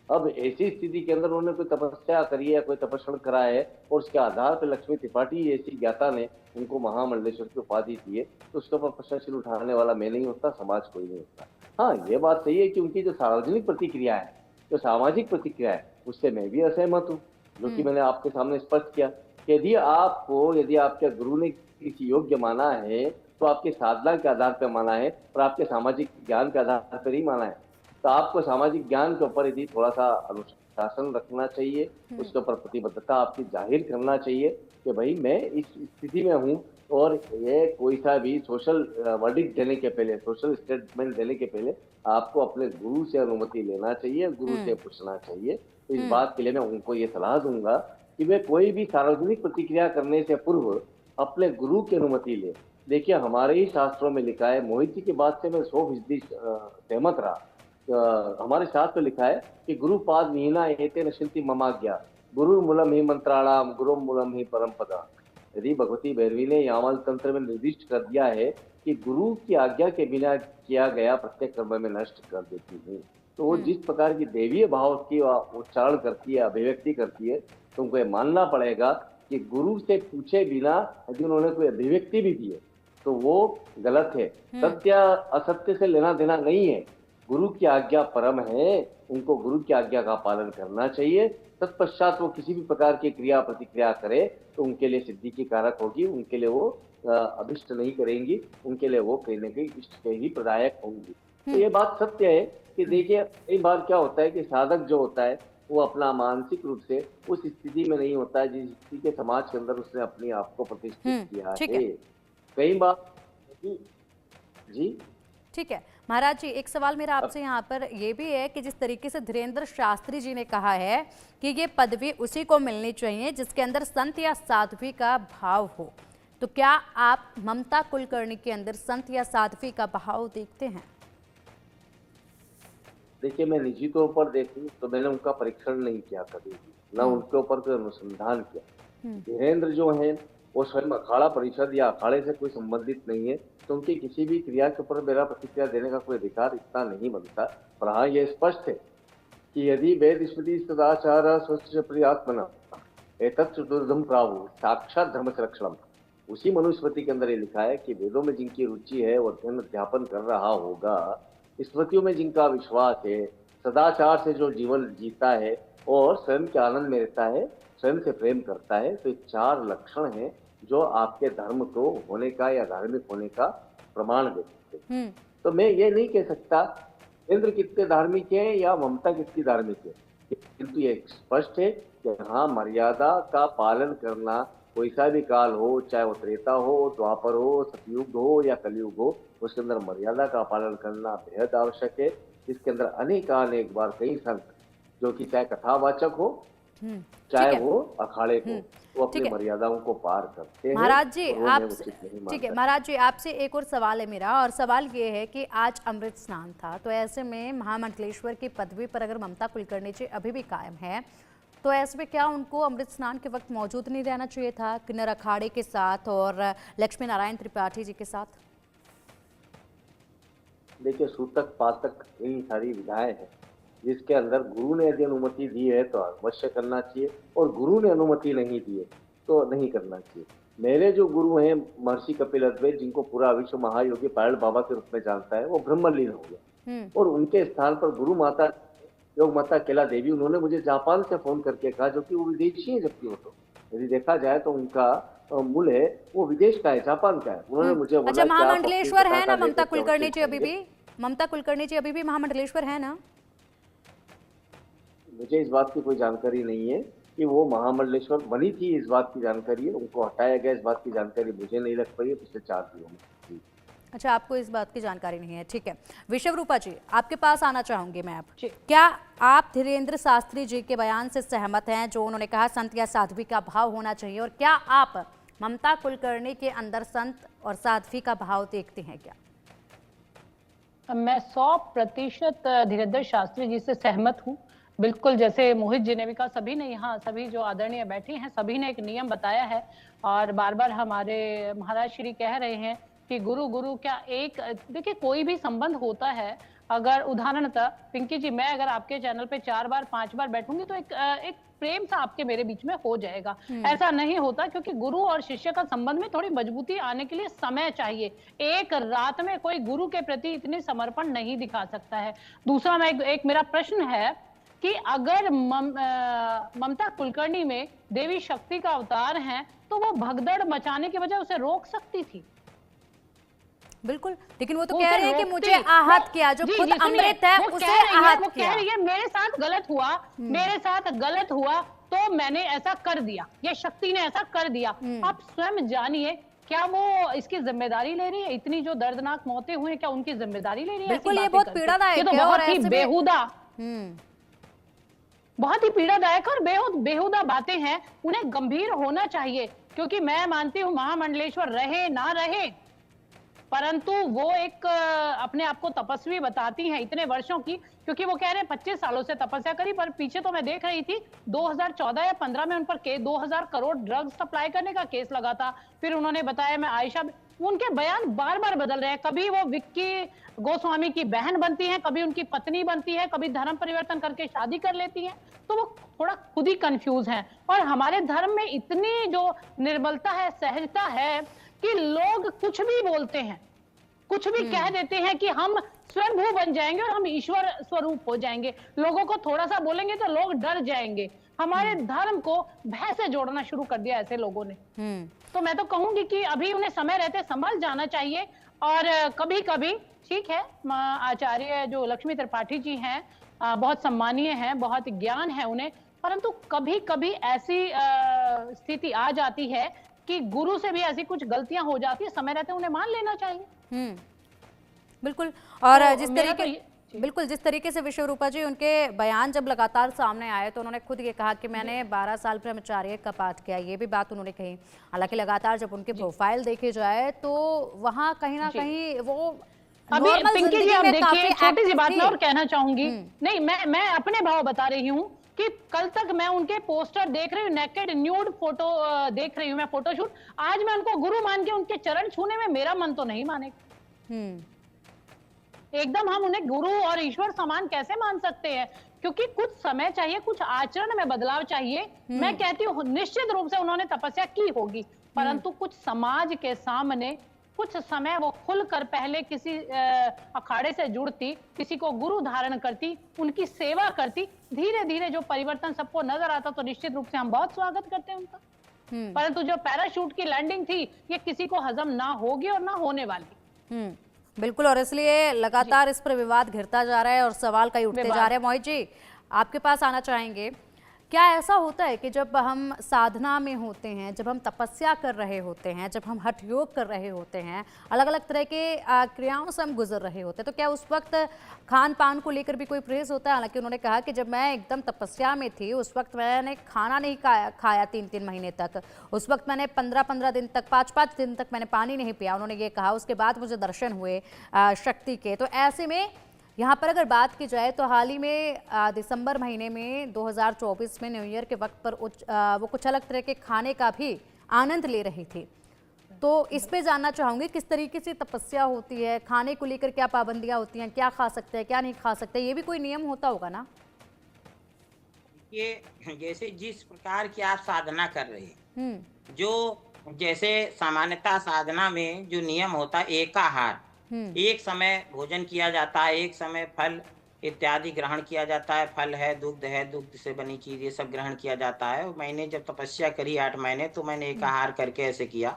अब ऐसी स्थिति के अंदर उन्होंने कोई तपस्या करी है, कोई तपस्या करा है और उसके आधार पर लक्ष्मी त्रिपाठी ऐसी ज्ञाता ने उनको महामंडलेश्वर की उपाधि दी है, तो उसके ऊपर प्रश्नचिन्ह उठाने वाला मैं नहीं होता, समाज कोई नहीं होता। हाँ, ये बात सही है कि उनकी जो सार्वजनिक प्रतिक्रिया है, जो सामाजिक प्रतिक्रिया है, उससे मैं भी असहमत हूँ, जो कि मैंने आपके सामने स्पष्ट किया। यदि आपके गुरु ने किसी योग्य माना है तो आपके साधना के आधार पर माना है और आपके सामाजिक ज्ञान के आधार पर ही माना है। तो आपको सामाजिक ज्ञान के ऊपर यदि थोड़ा सा अनुशासन रखना चाहिए, उसके ऊपर प्रतिबद्धता आपकी जाहिर करना चाहिए कि भाई मैं इस स्थिति में हूँ, और ये कोई सा भी सोशल वर्डिक्ट देने के पहले, सोशल स्टेटमेंट देने के पहले आपको अपने गुरु से अनुमति लेना चाहिए, गुरु से पूछना चाहिए। तो इस बात के लिए मैं उनको ये सलाह दूंगा कि वे कोई भी सार्वजनिक प्रतिक्रिया करने से पूर्व अपने गुरु की अनुमति ले। देखिए, हमारे ही शास्त्रों में लिखा है, मोहित जी की बात से मैं 100% सहमत रहा। हमारे शास्त्र में लिखा है कि गुरुपाद विहीना एते नश्यन्ति ममाज्ञा, गुरु मूलम ही मंत्राणाम गुरु मूलम ही परम पदा। यदि भगवती भैरवी ने यावल तंत्र में निर्दिष्ट कर दिया है कि गुरु की आज्ञा के बिना किया गया प्रत्येक कर्म में नष्ट कर देती है, तो वो जिस प्रकार की देवीय भाव की उच्चारण करती है, अभिव्यक्ति करती है, तो उनको ये मानना पड़ेगा कि गुरु से पूछे बिना यदि उन्होंने कोई अभिव्यक्ति भी दी है तो वो गलत है। सत्य असत्य से लेना देना नहीं है, गुरु की आज्ञा परम है, उनको गुरु की आज्ञा का पालन करना चाहिए। तत्पश्चात वो किसी भी प्रकार की क्रिया प्रतिक्रिया करे तो उनके लिए सिद्धि की कारक होगी, उनके लिए वो अभिष्ट नहीं करेंगी, उनके लिए वो कहीं न कहीं इष्ट के ही प्रदायक होंगी। तो ये बात सत्य है कि देखिए कई बार क्या होता है कि साधक जो होता है वो अपना मानसिक रूप से उस स्थिति में नहीं होता है जिस स्थिति के समाज के अंदर उसने अपने आप को प्रतिष्ठित किया ठीक है। है। कई बार जी ठीक है महाराज जी, एक सवाल मेरा आपसे यहाँ पर ये भी है कि जिस तरीके से धीरेन्द्र शास्त्री जी ने कहा है कि ये पदवी उसी को मिलनी चाहिए जिसके अंदर संत या साध्वी का भाव हो, तो क्या आप ममता कुलकर्णी के अंदर संत या साध्वी का भाव देखते हैं? देखिए मैं निजी तौर पर देखूं तो मैंने उनका परीक्षण नहीं किया कभी भी, ना उनके ऊपर कोई अनुसंधान किया। धीरेन्द्र जो है वो स्वयं अखाड़ा परिषद या अखाड़े से कोई संबंधित नहीं है, तो उनकी किसी भी क्रिया के ऊपर मेरा प्रतिक्रिया देने का कोई अधिकार इतना नहीं बनता। पर हाँ ये स्पष्ट है कि यदि वेद स्मृति सदाचार स्वच्छ प्रियात्मना एतत् चतुर्धम प्रावु साक्षात धर्म संरक्षणम, उसी मनुस्मृति के अंदर ये लिखा है कि वेदों में जिनकी रुचि है वो अध्ययन अध्यापन कर रहा होगा, स्मृतियों में जिनका विश्वास है, सदाचार से जो जीवन जीता है और स्वयं के आनंद में रहता है, स्वयं से प्रेम करता है, तो ये 4 लक्षण हैं जो आपके धर्म को होने का या धार्मिक होने का प्रमाण देते हैं। तो मैं ये नहीं कह सकता इंद्र कितने धार्मिक है या ममता कितनी धार्मिक है, किंतु ये स्पष्ट है कि हाँ मर्यादा का पालन करना कोई सा भी काल हो, चाहे वो त्रेता हो, द्वापर हो, सतयुग हो या कलयुग हो, उसके अंदर मर्यादा का पालन करना बेहद आवश्यक है। इसके अंदर अनेक बार कई संत जो कि चाहे कथावाचक हो चाहे वो अखाड़े को, वो अपनी मर्यादाओं को पार करते हैं। महाराज जी आप ठीक है महाराज जी, आपसे एक और सवाल है मेरा, और सवाल ये है कि आज अमृत स्नान था, तो ऐसे में महामंडलेश्वर की पदवी पर अगर ममता कुलकर्णी जी अभी भी कायम है, तो ऐसे में क्या उनको अमृत स्नान के वक्त मौजूद नहीं रहना चाहिए था किन्नर अखाड़े के साथ और लक्ष्मी नारायण त्रिपाठी जी के साथ? देखिए सूतक पातक यही सारी विधाएं हैं जिसके अंदर गुरु ने यदि अनुमति दी है तो अवश्य करना चाहिए, और गुरु ने अनुमति नहीं दी है तो नहीं करना चाहिए। मेरे जो गुरु हैं महर्षि कपिल अद्वैत, जिनको पूरा विश्व महायोगी पायल बाबा के रूप में जानता है, वो ब्रह्मलीन हो गया और उनके स्थान पर गुरु माता योग माता केला देवी, उन्होंने मुझे जापान से फोन करके कहा, जो कि वो विदेशी है, जबकि वो तो यदि देखा जाए तो उनका मूल है वो विदेश का है, जापान का है। उन्होंने मुझे बोला अच्छा महामंडलेश्वर है ना ममता कुलकर्णी जी अभी भी? ममता कुलकर्णी जी अभी भी महामंडलेश्वर है ना? मुझे इस बात की कोई जानकारी नहीं है कि वो महामंडलेश्वर बनी थी, इस बात की जानकारी है। उनको हटाया गया, इस बात की जानकारी मुझे नहीं लग पाई है पिछले 4 दिनों में। अच्छा आपको इस बात की जानकारी नहीं है, ठीक है। विश्व रूपा जी आपके पास आना चाहूंगी मैं अब। क्या आप धीरेन्द्र शास्त्री जी के बयान से सहमत हैं जो उन्होंने कहा संत या साध्वी का भाव होना चाहिए, और क्या आप ममता कुलकर्णी के अंदर संत और साध्वी का भाव देखते हैं? क्या मैं 100% धीरेन्द्र शास्त्री जी से सहमत हूँ। बिल्कुल जैसे मोहित जी ने भी कहा, सभी ने यहाँ सभी जो आदरणीय बैठे हैं सभी ने एक नियम बताया है, और बार बार हमारे महाराज श्री कह रहे हैं कि गुरु गुरु क्या एक, देखिए कोई भी संबंध होता है, अगर उदाहरणतः पिंकी जी मैं अगर आपके चैनल पे 4 बार 5 बार बैठूंगी तो एक प्रेम सा आपके मेरे बीच में हो जाएगा। ऐसा नहीं होता, क्योंकि गुरु और शिष्य का संबंध में थोड़ी मजबूती आने के लिए समय चाहिए। एक रात में कोई गुरु के प्रति इतनी समर्पण नहीं दिखा सकता है। दूसरा मैं एक मेरा प्रश्न है कि अगर ममता कुलकर्णी में देवी शक्ति का अवतार है तो वो भगदड़ मचाने के बजाय उसे रोक सकती थी। बिल्कुल, लेकिन वो तो कह रही है कि मुझे आहत किया, जो खुद अमृत है उसे आहत किया। ये मेरे साथ गलत हुआ, मेरे साथ गलत हुआ तो मैंने ऐसा कर दिया, ये शक्ति ने ऐसा कर दिया। आप स्वयं जानिए, क्या वो इसकी जिम्मेदारी ले रही है? इतनी जो दर्दनाक मौतें हुई, क्या उनकी जिम्मेदारी ले रही है? बिल्कुल, ये बहुत पीड़ादायक है, बहुत ही बेहुदा, बहुत ही पीड़ादायक और बेहुदा बातें हैं। उन्हें गंभीर होना चाहिए, क्योंकि मैं मानती हूँ महामंडलेश्वर रहे ना रहे, परंतु वो एक अपने आप को तपस्वी बताती हैं इतने वर्षों की, क्योंकि वो कह रहे हैं 25 सालों से तपस्या करी, पर पीछे तो मैं देख रही थी 2014 या 15 में उन पर 2000 करोड़ ड्रग्स सप्लाई करने का केस लगा था। फिर उन्होंने बताया मैं आयशा, उनके बयान बार बार बदल रहे हैं। कभी वो विक्की गोस्वामी की बहन बनती हैं, कभी उनकी पत्नी बनती है, कभी धर्म परिवर्तन करके शादी कर लेती हैं, तो वो थोड़ा खुद ही कंफ्यूज हैं। और हमारे धर्म में इतनी जो निर्मलता है, सहजता है कि लोग कुछ भी बोलते हैं, कुछ भी कह देते हैं कि हम स्वयंभू बन जाएंगे और हम ईश्वर स्वरूप हो जाएंगे। लोगों को थोड़ा सा बोलेंगे तो लोग डर जाएंगे। हमारे धर्म को भय से जोड़ना शुरू कर दिया ऐसे लोगों ने। तो मैं तो कहूंगी कि अभी उन्हें समय रहते संभल जाना चाहिए। और कभी कभी ठीक है, आचार्य जो लक्ष्मी त्रिपाठी जी हैं बहुत सम्मानीय हैं, बहुत ज्ञान है उन्हें, परंतु कभी कभी ऐसी स्थिति आ जाती है कि गुरु से भी ऐसी कुछ गलतियां हो जाती है, समय रहते उन्हें मान लेना चाहिए। बिल्कुल। और तो जिस मेरा तरीके तो बिल्कुल जिस तरीके से विश्वरूपा जी उनके बयान जब लगातार सामने आए तो उन्होंने खुद ये कहा कि मैंने 12 साल ब्रह्मचार्य का पाठ किया, ये भी बात उन्होंने कही। हालांकि लगातार जब उनकी प्रोफाइल देखी जाए तो वहाँ कहीं ना कहीं वो अभी नॉर्मल पिंकी जी जिंदगी आप में देखिए, काफी छोटी सी एक्टिव बात थी। मैं और कहना चाहूंगी। नहीं, मैं अपने भाव बता रही हूँ कि कल तक मैं उनके पोस्टर देख रही हूँ, नेकेड न्यूड फोटो देख रही हूँ मैं, फोटोशूट। आज मैं उनको गुरु मान के उनके चरण छूने में मेरा मन तो नहीं मानेगा। एकदम हम उन्हें गुरु और ईश्वर समान कैसे मान सकते हैं? क्योंकि कुछ समय चाहिए, कुछ आचरण में बदलाव चाहिए। मैं कहती हूँ निश्चित रूप से उन्होंने तपस्या की होगी, परंतु कुछ समाज के सामने कुछ समय वो खुलकर पहले किसी अखाड़े से जुड़ती, किसी को गुरु धारण करती, उनकी सेवा करती, धीरे धीरे जो परिवर्तन सबको नजर आता तो निश्चित रूप से हम बहुत स्वागत करते हैं उनका। परंतु जो पैराशूट की लैंडिंग थी ये किसी को हजम ना होगी और ना होने वाली। बिल्कुल। और इसलिए लगातार इस पर विवाद घिरता जा रहा है और सवाल कई उठते जा रहे हैं। मोहित जी, आपके पास आना चाहेंगे, क्या ऐसा होता है कि जब हम साधना में होते हैं, जब हम तपस्या कर रहे होते हैं, जब हम हठ योग कर रहे होते हैं, अलग अलग तरह के क्रियाओं से हम गुजर रहे होते हैं, तो क्या उस वक्त खान पान को लेकर भी कोई परहेज होता है? हालांकि उन्होंने कहा कि जब मैं एकदम तपस्या में थी उस वक्त मैंने खाना नहीं खाया 3-3 महीने तक। उस वक्त मैंने 15-15 दिन तक, 5-5 दिन तक मैंने पानी नहीं पिया, उन्होंने ये कहा। उसके बाद मुझे दर्शन हुए शक्ति के। तो ऐसे में यहाँ पर अगर बात की जाए तो हाल ही में दिसंबर महीने में 2024 में न्यू ईयर के वक्त पर वो कुछ अलग तरह के खाने का भी आनंद ले रही थी। तो इस पे जानना चाहूंगी किस तरीके से तपस्या होती है, खाने को लेकर क्या पाबंदियां होती हैं, क्या खा सकते हैं क्या नहीं खा सकते, ये भी कोई नियम होता होगा ना? ये जैसे जिस प्रकार की आप साधना कर रहे हैं, जो जैसे सामान्यतः साधना में जो नियम होता है एकाहार, एक समय भोजन किया जाता है, एक समय फल इत्यादि ग्रहण किया जाता है। फल है, दुग्ध से बनी चीज, ये सब ग्रहण किया जाता है। मैंने जब तपस्या करी 8 महीने तो मैंने एकाहार करके ऐसे किया।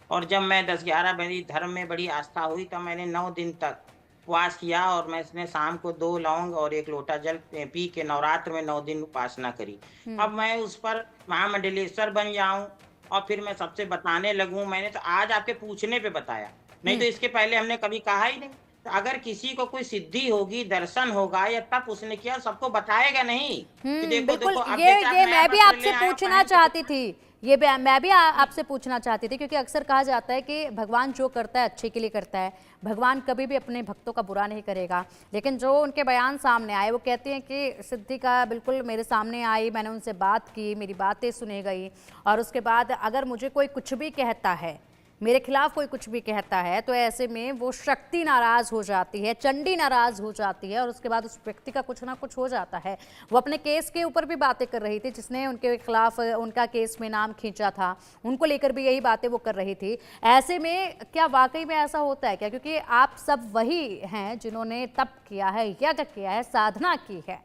और जब मैं 10-11 मेरी धर्म में बड़ी आस्था हुई तब मैंने 9 दिन तक उपवास किया और मैं इसने शाम को 2 लौंग और 1 लोटा जल पी के नवरात्र में 9 दिन उपासना करी। अब मैं उस पर महामंडलेश्वर बन जाऊं और फिर मैं सबसे बताने लगूं, मैंने तो आज आपके पूछने पे बताया, नहीं तो इसके पहले हमने कभी कहा ही नहीं। तो अगर किसी को कोई सिद्धि होगी, दर्शन होगा या तप उसने किया, सबको बताएगा नहीं कि देखो बिल्कुल। देखो। अब ये मैं भी आपसे पूछना चाहती थी, मैं भी आपसे पूछना चाहती थी, क्योंकि अक्सर कहा जाता है कि भगवान जो करता है अच्छे के लिए करता है, भगवान कभी भी अपने भक्तों का बुरा नहीं करेगा। लेकिन जो उनके बयान सामने आए वो कहती हैं कि सिद्धि का बिल्कुल मेरे सामने आई, मैंने उनसे बात की, मेरी बातें सुनी गई, और उसके बाद अगर मुझे कोई कुछ भी कहता है, मेरे खिलाफ कोई कुछ भी कहता है, तो ऐसे में वो शक्ति नाराज हो जाती है, चंडी नाराज हो जाती है और उसके बाद उस व्यक्ति का कुछ ना कुछ हो जाता है। वो अपने केस के ऊपर भी बातें कर रही थी, जिसने उनके खिलाफ उनका केस में नाम खींचा था, उनको लेकर भी यही बातें वो कर रही थी। ऐसे में क्या वाकई में ऐसा होता है क्या? क्योंकि आप सब वही हैं जिन्होंने तप किया है, यज्ञ किया है, साधना की है,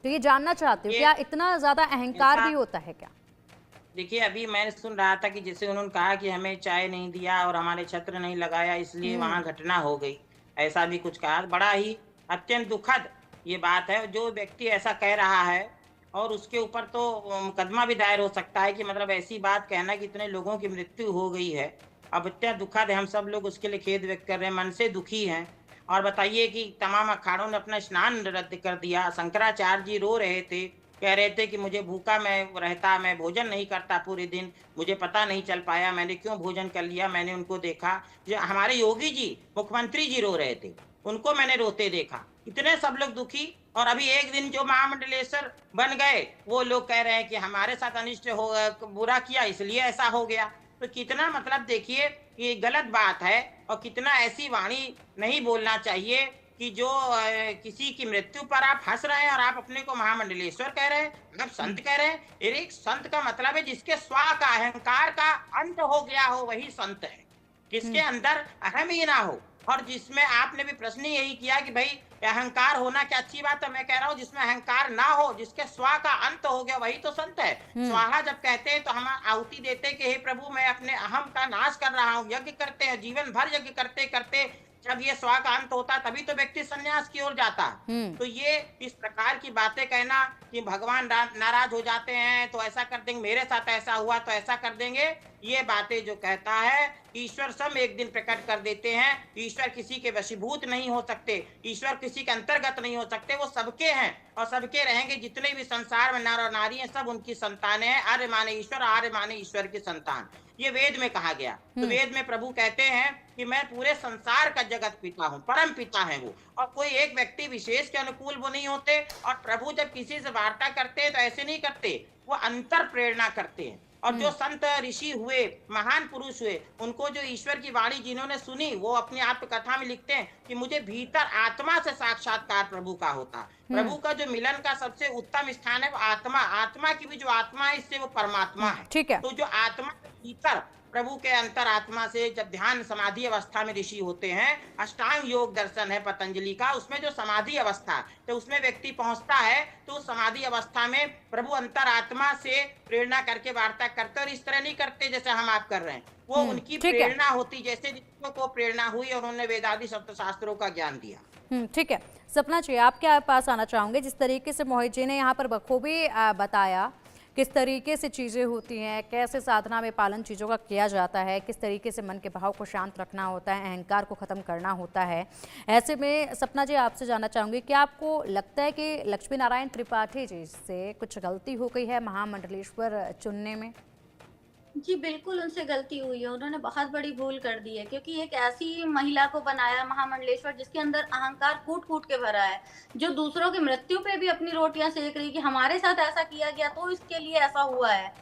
तो ये जानना चाहती हूँ क्या इतना ज्यादा अहंकार भी होता है क्या? देखिए, अभी मैं सुन रहा था कि जैसे उन्होंने कहा कि हमें चाय नहीं दिया और हमारे छत्र नहीं लगाया इसलिए वहां घटना हो गई, ऐसा भी कुछ कहा। बड़ा ही अत्यंत दुखद ये बात है। जो व्यक्ति ऐसा कह रहा है और उसके ऊपर तो मुकदमा भी दायर हो सकता है कि मतलब ऐसी बात कहना कि इतने लोगों की मृत्यु हो गई है। अब अत्यंत दुखद है, हम सब लोग उसके लिए खेद व्यक्त कर रहे हैं, मन से दुखी हैं। और बताइए कि तमाम अखाड़ों ने अपना स्नान रद्द कर दिया। शंकराचार्य जी रो रहे थे, कह रहे थे कि मुझे भूखा मैं रहता, मैं भोजन नहीं करता पूरे दिन, मुझे पता नहीं चल पाया मैंने क्यों भोजन कर लिया। मैंने उनको देखा, जो हमारे योगी जी मुख्यमंत्री जी रो रहे थे, उनको मैंने रोते देखा। इतने सब लोग दुखी। और अभी एक दिन जो महामंडलेश्वर बन गए वो लोग कह रहे हैं कि हमारे साथ अनिष्ट हो, बुरा किया इसलिए ऐसा हो गया। तो कितना मतलब देखिए ये गलत बात है। और कितना ऐसी वाणी नहीं बोलना चाहिए कि जो किसी की मृत्यु पर आप हंस रहे हैं और आप अपने को महामंडलेश्वर कह रहे हैं, मतलब संत कह रहे हैं। एक संत का मतलब है जिसके स्व का, अहंकार का अंत हो गया हो, वही संत है। किसके अंदर अहम ही ना हो, और जिसमें आपने भी प्रश्न यही किया कि भाई अहंकार होना क्या अच्छी बात है। मैं कह रहा हूँ जिसमें अहंकार ना हो, जिसके स्वा का अंत हो गया, वही तो संत है। स्वाहा जब कहते हैं तो हम आहुति देते हैं कि हे प्रभु मैं अपने अहम का नाश कर रहा हूँ। यज्ञ करते हैं, जीवन भर यज्ञ करते करते जब ये स्वा का अंत होता तभी तो व्यक्ति संन्यास की ओर जाता है। तो ये इस प्रकार की बातें कहना कि भगवान नाराज हो जाते हैं तो ऐसा कर देंगे, मेरे साथ ऐसा हुआ तो ऐसा कर देंगे, ये बातें जो कहता है ईश्वर सब एक दिन प्रकट कर देते हैं। ईश्वर किसी के वशीभूत नहीं हो सकते, ईश्वर किसी के अंतर्गत नहीं हो सकते, वो सबके हैं और सबके रहेंगे। जितने भी संसार में नर और नारी हैं सब उनकी संतानें हैं। आर्य माने ईश्वर, आर्य माने ईश्वर की संतान, ये वेद में कहा गया। तो वेद में प्रभु कहते हैं कि मैं पूरे संसार का जगत पिता हूँ, परम पिता है वो, और कोई एक व्यक्ति विशेष के अनुकूल वो नहीं होते। और प्रभु जब किसी से वार्ता करते हैं तो ऐसे नहीं करते, वो अंतर प्रेरणा करते हैं। और जो संत ऋषि हुए, महान पुरुष हुए, उनको जो ईश्वर की वाणी जिन्होंने सुनी, वो अपनी आत्मकथा में लिखते हैं कि मुझे भीतर आत्मा से साक्षात्कार प्रभु का होता। प्रभु का जो मिलन का सबसे उत्तम स्थान है वो आत्मा, आत्मा की भी जो आत्मा है इससे वो परमात्मा है। ठीक है। तो जो आत्मा के भीतर प्रभु के अंतर आत्मा से जब ध्यान समाधि अवस्था में ऋषि होते हैं, अष्टांग योग दर्शन है पतंजलि का, उसमें जो समाधि अवस्था तो उसमें व्यक्ति पहुंचता है तो समाधि अवस्था में प्रभु अंतर आत्मा से प्रेरणा करके वार्ता करते, और इस तरह नहीं करते जैसे हम आप कर रहे हैं। वो उनकी प्रेरणा होती, जैसे जिसको को प्रेरणा हुई और उन्होंने वेदादि सप्त शास्त्रों का ज्ञान दिया। ठीक है। सपना जी, आपके पास आना चाहूंगे। जिस तरीके से मोहित जी ने यहाँ पर बखूबी बताया किस तरीके से चीज़ें होती हैं, कैसे साधना में पालन चीज़ों का किया जाता है, किस तरीके से मन के भाव को शांत रखना होता है, अहंकार को ख़त्म करना होता है। ऐसे में सपना जी आपसे जानना चाहूँगी, क्या आपको लगता है कि लक्ष्मी नारायण त्रिपाठी जी से कुछ गलती हो गई है महामंडलेश्वर चुनने में? जी बिल्कुल, उनसे गलती हुई है। उन्होंने बहुत बड़ी भूल कर दी है, क्योंकि एक ऐसी महिला को बनाया महामंडलेश्वर जिसके अंदर अहंकार कूट-कूट के भरा है, जो दूसरों की मृत्यु पे भी अपनी रोटियां सेक रही कि हमारे साथ ऐसा किया गया तो इसके लिए ऐसा हुआ है।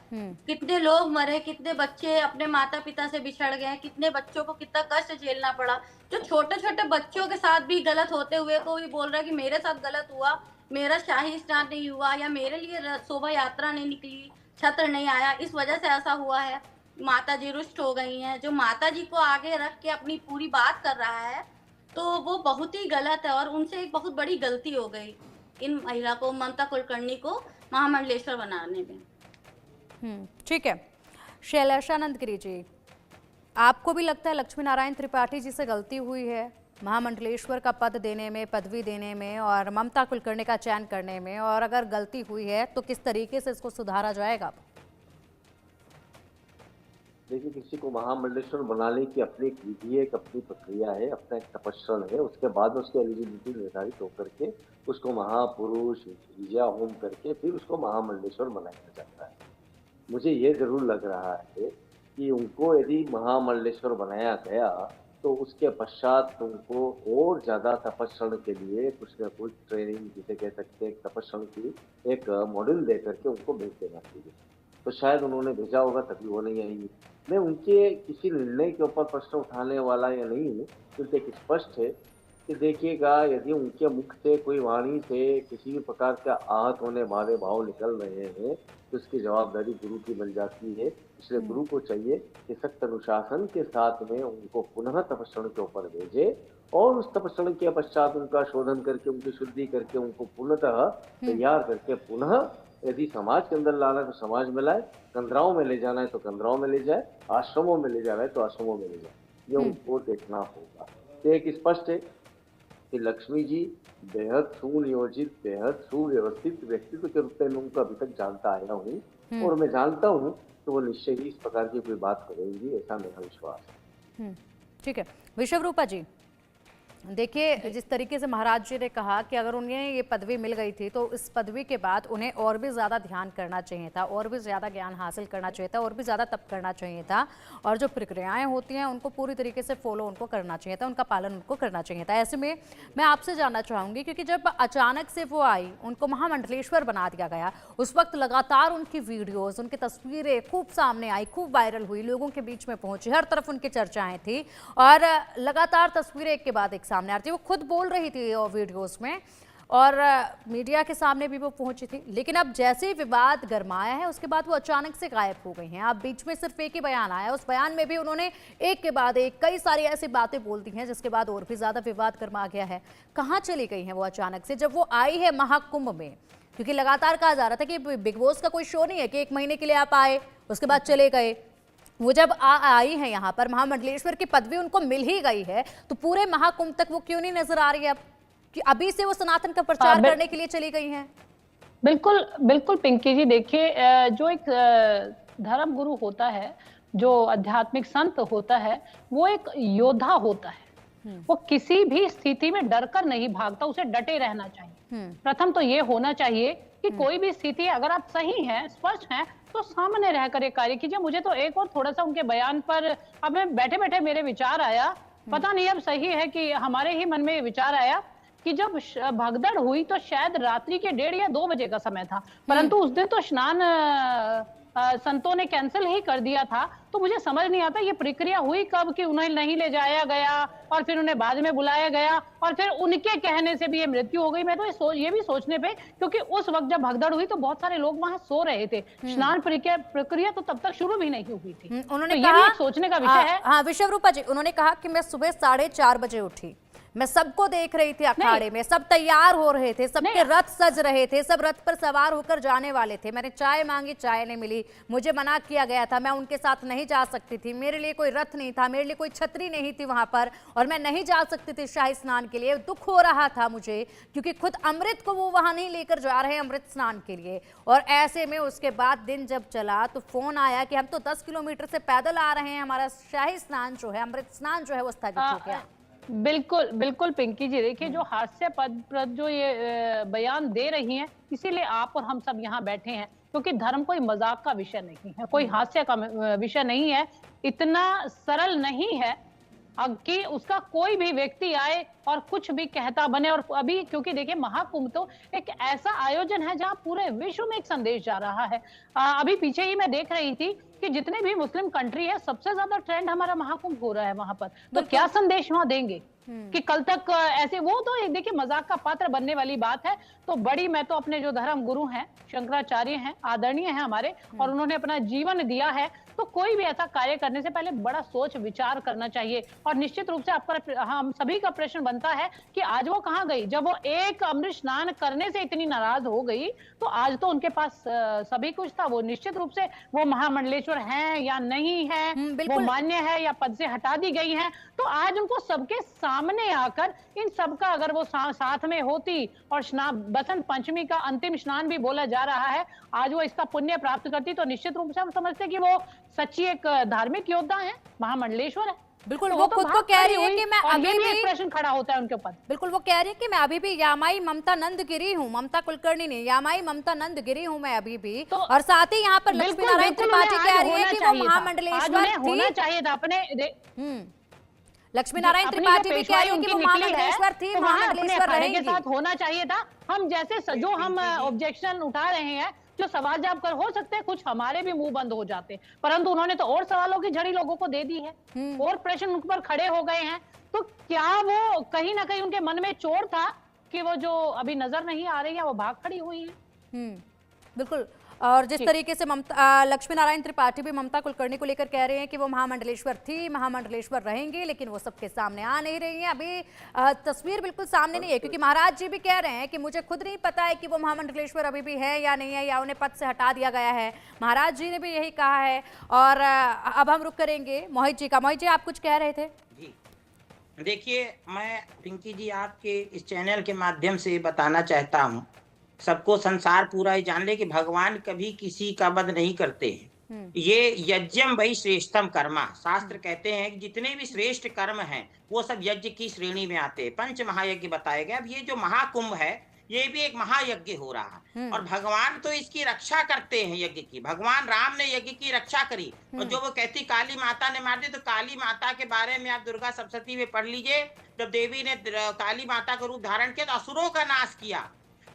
कितने लोग मरे, कितने बच्चे अपने माता-पिता से बिछड़ गए, कितने बच्चों को कितना कष्ट झेलना पड़ा। जो छोटे-छोटे बच्चों के साथ भी गलत होते हुए को भी बोल रहा है कि मेरे साथ गलत हुआ, मेरा शाही स्नान नहीं हुआ, या मेरे लिए शोभा यात्रा नहीं निकली, छत्र नहीं आया, इस वजह से ऐसा हुआ है। माता जी रुष्ट हो गई हैं। जो माता जी को आगे रख के अपनी पूरी बात कर रहा है तो वो बहुत ही गलत है, और उनसे एक बहुत बड़ी गलती हो गई इन महिला को, ममता कुलकर्णी को महामंडलेश्वर बनाने में। ठीक है। शैलेशानंद गिरी जी, आपको भी लगता है लक्ष्मी नारायण त्रिपाठी जी से गलती हुई है महामंडलेश्वर का पद देने में, पदवी देने में और ममता कुलकर्णी का चयन करने में? और अगर गलती हुई है तो किस तरीके से इसको सुधारा जाएगा? देखिए, किसी को महामंडलेश्वर बनाने की अपनी एक विधि है, एक अपनी प्रक्रिया है, अपना एक तपस्रण है। उसके बाद उसकी एलिजिबिलिटी निर्धारित होकर के उसको महापुरुष विजया होम करके फिर उसको महामंडलेश्वर बनाया जाता है। मुझे ये जरूर लग रहा है कि उनको यदि महामंडलेश्वर बनाया गया तो उसके पश्चात उनको और ज्यादा तपस्रण के लिए कुछ न कुछ ट्रेनिंग, जिसे कह सकते हैं तपस्रण की एक मॉड्यूल दे करके उनको भेज देना चाहिए। तो शायद उन्होंने भेजा होगा तभी वो नहीं आएंगी। मैं उनके किसी निर्णय के ऊपर प्रश्न उठाने वाला या नहीं हूँ, क्योंकि एक स्पष्ट है कि देखिएगा, यदि उनके मुख से कोई वाणी से किसी भी प्रकार का आहत होने वाले भाव निकल रहे हैं तो उसकी जवाबदारी गुरु की बन जाती है। इसलिए गुरु को चाहिए कि सख्त अनुशासन के साथ में उनको पुनः तपस्रण के ऊपर भेजे, और उस तपस्रण के पश्चात उनका शोधन करके, उनकी शुद्धि करके, उनको पूर्णतः तैयार करके पुनः यदि समाज के अंदर लाना है तो समाज में लाए, कंदराओं में ले जाना है तो कंदराओं में ले जाए, आश्रमों में ले जाना है तो आश्रमों में ले जाए। ये उनको देखना होगा। तो एक स्पष्ट है कि लक्ष्मी जी बेहद सुनियोजित, बेहद सुव्यवस्थित व्यक्तित्व के रूप में मैं उनको अभी तक जानता आया हूँ, और मैं जानता हूँ तो वो निश्चय ही इस प्रकार की कोई बात करेंगी, ऐसा मेरा विश्वास है। ठीक है। विश्व रूपा जी, देखिए जिस तरीके से महाराज जी ने कहा कि अगर उन्हें ये पदवी मिल गई थी तो इस पदवी के बाद उन्हें और भी ज़्यादा ध्यान करना चाहिए था, और भी ज़्यादा ज्ञान हासिल करना चाहिए था, और भी ज़्यादा तप करना चाहिए था, और जो प्रक्रियाएं होती हैं उनको पूरी तरीके से फॉलो उनको करना चाहिए था, उनका पालन उनको करना चाहिए था। ऐसे में मैं आपसे जानना चाहूँगी, क्योंकि जब अचानक से वो आई, उनको महामंडलेश्वर बना दिया गया, उस वक्त लगातार उनकी वीडियोज़, उनकी तस्वीरें खूब सामने आई, खूब वायरल हुई, लोगों के बीच में पहुँची, हर तरफ उनकी चर्चाएँ थी, और लगातार तस्वीरें एक के बाद एक सामने आ रही थी। वो खुद बोल रही थी वीडियोस में, और मीडिया के सामने भी वो पहुंची थी, लेकिन अब जैसे ही विवाद गरमाया है उसके बाद वो अचानक से गायब हो गई हैं। अब बीच में सिर्फ एक ही बयान आया, उस बयान में भी उन्होंने एक के बाद एक कई सारी ऐसी बातें बोल दी हैं जिसके बाद और भी ज्यादा विवाद गरमा गया है। कहाँ चली गई हैं वो अचानक से, जब वो आई है महाकुंभ में? क्योंकि लगातार कहा जा रहा था कि बिग बॉस का कोई शो नहीं है कि 1 महीने के लिए आप आए उसके बाद चले गए। वो जब आई है यहाँ पर, महामंडलेश्वर की पदवी उनको मिल ही गई है, तो पूरे महाकुंभ तक वो क्यों नहीं नजर आ रही है अब, कि अभी से वो सनातन का प्रचार करने के लिए चली गई हैं? बिल्कुल बिल्कुल पिंकी जी, देखिए जो एक धर्म गुरु होता है, जो आध्यात्मिक संत होता है, वो एक योद्धा होता है। वो किसी भी स्थिति में डरकर नहीं भागता, उसे डटे रहना चाहिए। प्रथम तो ये होना चाहिए कि कोई भी स्थिति अगर आप सही हैं, स्पष्ट हैं, तो सामने रहकर ये कार्य कीजिए। मुझे तो एक और थोड़ा सा उनके बयान पर अब मैं बैठे बैठे मेरे विचार आया, पता नहीं अब सही है कि हमारे ही मन में विचार आया कि जब भगदड़ हुई तो शायद रात्रि के 1:30 या 2 बजे का समय था, परंतु उस दिन तो स्नान संतों ने कैंसिल ही कर दिया था। तो मुझे समझ नहीं आता ये प्रक्रिया हुई कब कि उन्हें नहीं ले जाया गया और फिर उन्हें बाद में बुलाया गया और फिर उनके कहने से भी ये मृत्यु हो गई। मैं तो ये भी सोचने पे, क्योंकि उस वक्त जब भगदड़ हुई तो बहुत सारे लोग वहां सो रहे थे, स्नान प्रक्रिया तो तब तक शुरू भी नहीं हुई थी। उन्होंने तो कहा, ये भी एक सोचने का विषय है। हाँ विश्वरूपा जी, उन्होंने कहा कि मैं सुबह 4:30 बजे उठी, मैं सबको देख रही थी अखाड़े में, सब तैयार हो रहे थे, सबके रथ सज रहे थे, सब रथ पर सवार होकर जाने वाले थे। मैंने चाय मांगी, चाय नहीं मिली, मुझे मना किया गया था, मैं उनके साथ नहीं जा सकती थी, मेरे लिए कोई रथ नहीं था, मेरे लिए कोई छतरी नहीं थी वहां पर, और मैं नहीं जा सकती थी शाही स्नान के लिए। दुख हो रहा था मुझे, क्योंकि खुद अमृत को वो वहां नहीं लेकर जा रहे हैं अमृत स्नान के लिए। और ऐसे में उसके बाद दिन जब चला तो फोन आया कि हम तो 10 किलोमीटर से पैदल आ रहे हैं, हमारा शाही स्नान जो है, अमृत स्नान जो है वो स्थगित हो गया। बिल्कुल बिल्कुल पिंकी जी, देखिए जो हास्यास्पद जो ये बयान दे रही हैं, इसीलिए आप और हम सब यहाँ बैठे हैं, क्योंकि धर्म कोई मजाक का विषय नहीं है, कोई हास्य का विषय नहीं है, इतना सरल नहीं है कि उसका कोई भी व्यक्ति आए और कुछ भी कहता बने। और अभी क्योंकि देखिए महाकुंभ तो एक ऐसा आयोजन है जहां पूरे विश्व में एक संदेश जा रहा है। अभी पीछे ही मैं देख रही थी कि जितने भी मुस्लिम कंट्री है, सबसे ज्यादा ट्रेंड हमारा महाकुंभ हो रहा है वहां पर। तो क्या संदेश वहां देंगे कि कल तक ऐसे, वो तो देखिए मजाक का पात्र बनने वाली बात है। तो बड़ी, मैं तो अपने जो धर्म गुरु हैं, शंकराचार्य हैं, आदरणीय हैं हमारे, और उन्होंने अपना जीवन दिया है, तो कोई भी ऐसा कार्य करने से पहले बड़ा सोच विचार करना चाहिए। और निश्चित रूप से आपका, हम सभी का प्रश्न बनता है कि आज वो कहाँ गई? जब वो एक अमृत स्नान करने से इतनी नाराज हो गई, तो आज तो उनके पास सभी कुछ था। वो निश्चित रूप से वो महामंडलेश्वर हैं या नहीं है, वो मान्य है या पद से हटा दी गई हैं, तो आज उनको सबके सामने आकर इन सबका, अगर वो साथ में होती और बसंत पंचमी का अंतिम स्नान भी बोला जा रहा है, आज वो इसका पुण्य प्राप्त करती, तो निश्चित रूप से हम समझते कि वो सच्ची एक धार्मिक योद्धा है, महामंडलेश्वर है। बिल्कुल, तो वो खुद को कह रही है कि मैं अभी भी, एक प्रश्न खड़ा होता है उनके ऊपर। बिल्कुल वो कह रही है कि मैं अभी भी यामाई ममता नंदगिरी हूँ, ममता कुलकर्णी नहीं, यामाई ममता नंदगिरी हूँ मैं अभी भी। तो, और साथ ही यहाँ पर लक्ष्मी नारायण त्रिपाठी कह रही है कि वो महामंडलेश्वर थी। होना चाहिए था अपने, लक्ष्मी नारायण त्रिपाठी भी कह रही है कि वो महामंडलेश्वर थी, महामंडलेश्वर रहेंगी। के साथ होना चाहिए था। हम जैसे जो हम ऑब्जेक्शन उठा रहे हैं, जो सवाल जवाब कर, हो सकते हैं कुछ हमारे भी मुंह बंद हो जाते, परंतु उन्होंने तो और सवालों की झड़ी लोगों को दे दी है, और प्रश्न उन पर खड़े हो गए हैं। तो क्या वो कहीं ना कहीं उनके मन में चोर था कि वो जो अभी नजर नहीं आ रही है वो भाग खड़ी हुई है? बिल्कुल। और जिस तरीके से लक्ष्मी नारायण त्रिपाठी भी ममता कुलकर्णी को लेकर कह रहे हैं कि वो महामंडलेश्वर थी, महामंडलेश्वर रहेंगी, लेकिन वो सबके सामने आ नहीं रही हैं। अभी तस्वीर बिल्कुल सामने नहीं है, क्योंकि महाराज जी भी कह रहे हैं कि मुझे खुद नहीं पता है कि वो महामंडलेश्वर अभी भी है या नहीं है, या उन्हें पद से हटा दिया गया है। महाराज जी ने भी यही कहा है। और अब हम रुक करेंगे मोहित जी का। मोहित जी, आप कुछ कह रहे थे? जी देखिए, मैं पिंकी जी आपके इस चैनल के माध्यम से बताना चाहता हूँ, सबको संसार पूरा ही जान ले कि भगवान कभी किसी का वध नहीं करते हैं। ये यज्ञम वही श्रेष्ठम कर्मा, शास्त्र कहते हैं कि जितने भी श्रेष्ठ कर्म हैं वो सब यज्ञ की श्रेणी में आते हैं। पंच महायज्ञ बताए गए। अब ये जो महाकुंभ है, ये भी एक महायज्ञ हो रहा है, और भगवान तो इसकी रक्षा करते हैं यज्ञ की। भगवान राम ने यज्ञ की रक्षा करी, और जो वो कहती काली माता ने मार दी, तो काली माता के बारे में आप दुर्गा सप्तशती में पढ़ लीजिए। जब देवी ने काली माता का रूप धारण किया तो असुरों का नाश किया,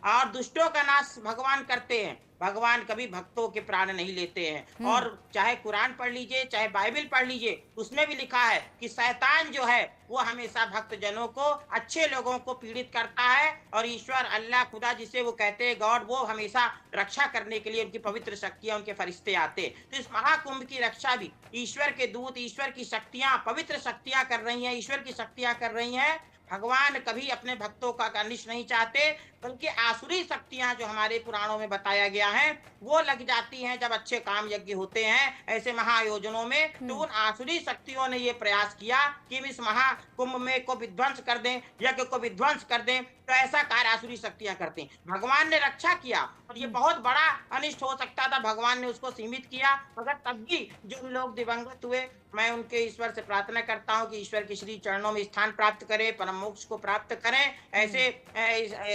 और दुष्टों का नाश भगवान करते हैं। भगवान कभी भक्तों के प्राण नहीं लेते हैं। और चाहे कुरान पढ़ लीजिए, चाहे बाइबल पढ़ लीजिए, उसमें भी लिखा है कि शैतान जो है वो हमेशा भक्त जनों को, अच्छे लोगों को पीड़ित करता है, और ईश्वर, अल्लाह, खुदा जिसे वो कहते हैं गॉड, वो हमेशा रक्षा करने के लिए उनकी पवित्र शक्तियां, उनके फरिश्ते आते हैं। तो इस महाकुंभ की रक्षा भी ईश्वर के दूत, ईश्वर की शक्तियां, पवित्र शक्तियां कर रही हैं, ईश्वर की शक्तियां कर रही हैं। भगवान कभी अपने भक्तों का अनिष्ट नहीं चाहते, बल्कि आसुरी शक्तियां जो हमारे पुराणों में बताया गया है वो लग जाती हैं जब अच्छे काम यज्ञ होते हैं ऐसे महायोजनों में। तो उन आसुरी शक्तियों ने ये प्रयास किया कि हम इस महाकुंभ में को विध्वंस कर दें, यज्ञ को विध्वंस कर दें। तो ऐसा कार्य आसुरी शक्तियां करती हैं। भगवान ने रक्षा किया और ये बहुत बड़ा अनिष्ट हो सकता था, भगवान ने उसको सीमित किया, मगर तब भी जो लोग दिवंगत हुए, मैं उनके ईश्वर से प्रार्थना करता हूँ कि ईश्वर के श्री चरणों में स्थान प्राप्त करें, परम मोक्ष को प्राप्त करें। ऐसे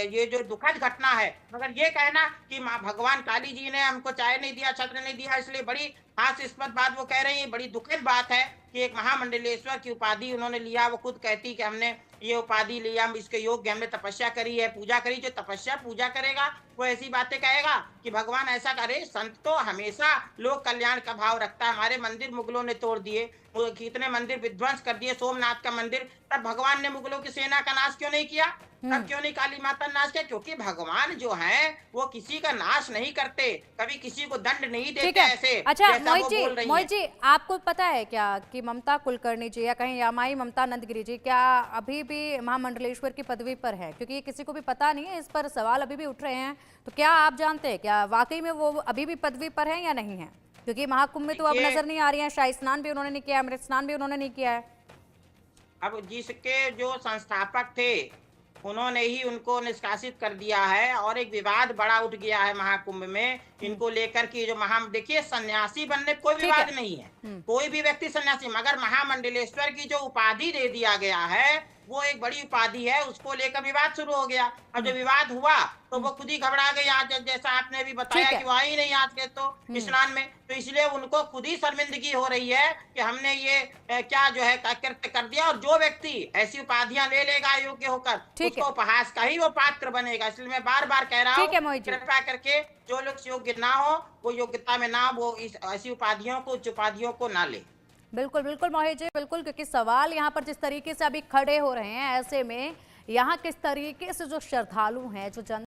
ये जो दुखद घटना है, मगर ये कहना कि माँ भगवान काली जी ने हमको चाय नहीं दिया, छत्र नहीं दिया, इसलिए बड़ी हास्यास्पद बात वो कह रही है, बड़ी दुखद बात है कि एक महामंडलेश्वर की उपाधि उन्होंने लिया। वो खुद कहती कि हमने ये उपाधि लिया, हम इसके योग्य, हमने तपस्या करी है, पूजा करी। जो तपस्या पूजा करेगा वो ऐसी बातें कहेगा कि भगवान ऐसा करे। संत तो हमेशा लोक कल्याण का भाव रखता है। हमारे मंदिर मुगलों ने तोड़ दिए, वो कितने मंदिर विध्वंस कर दिए, सोमनाथ का मंदिर, तब भगवान ने मुगलों की सेना का नाश क्यों नहीं किया? तब क्यों नहीं काली माता नाश किया? क्योंकि भगवान जो है वो किसी का नाश नहीं करते, कभी किसी को दंड नहीं देते ऐसे। अच्छा जैसा वो बोल रही मोहित हैं। जी, आपको पता है क्या कि ममता कुलकर्णी जी या कहीं यामाई ममता नंदगिरी जी क्या अभी भी महामंडलेश्वर की पदवी पर है? क्योंकि ये किसी को भी पता नहीं है, इस पर सवाल अभी भी उठ रहे हैं। तो क्या आप जानते हैं क्या वाकई में वो अभी भी पदवी पर है या नहीं है? क्योंकि महाकुंभ में तो अब नजर नहीं आ रही है, शाही स्नान भी उन्होंने नहीं किया, अमृत स्नान भी उन्होंने नहीं किया है। अब जिसके जो संस्थापक थे उन्होंने ही उनको निष्कासित कर दिया है, और एक विवाद बड़ा उठ गया है महाकुंभ में इनको लेकर कि जो देखिए सन्यासी बनने कोई विवाद नहीं है, कोई भी व्यक्ति सन्यासी, मगर महामंडलेश्वर की जो उपाधि दे दिया गया है वो एक बड़ी उपाधि है, उसको लेकर विवाद शुरू हो गया। और जो विवाद हुआ तो वो खुद ही घबरा गई, आज जैसा आपने अभी बताया कि वो आई नहीं आज के तो स्नान में, तो इसलिए उनको खुद ही शर्मिंदगी हो रही है कि हमने ये क्या जो है कृत्य कर दिया। और जो व्यक्ति ऐसी उपाधियां ले लेगा योग्य होकर, उसको उपहास का ही वो पात्र बनेगा। इसलिए मैं बार बार कह रहा हूँ कृपया करके जो लोग योग्य ना हो, वो योग्यता में ना, वो ऐसी उपाधियों को, उच्च उपाधियों को ना ले। बिल्कुल बिल्कुल मोहित जी, बिल्कुल, क्योंकि सवाल यहाँ पर जिस तरीके से अभी खड़े हो रहे हैं, ऐसे में यहाँ किस तरीके से जो श्रद्धालु हैं, जो जन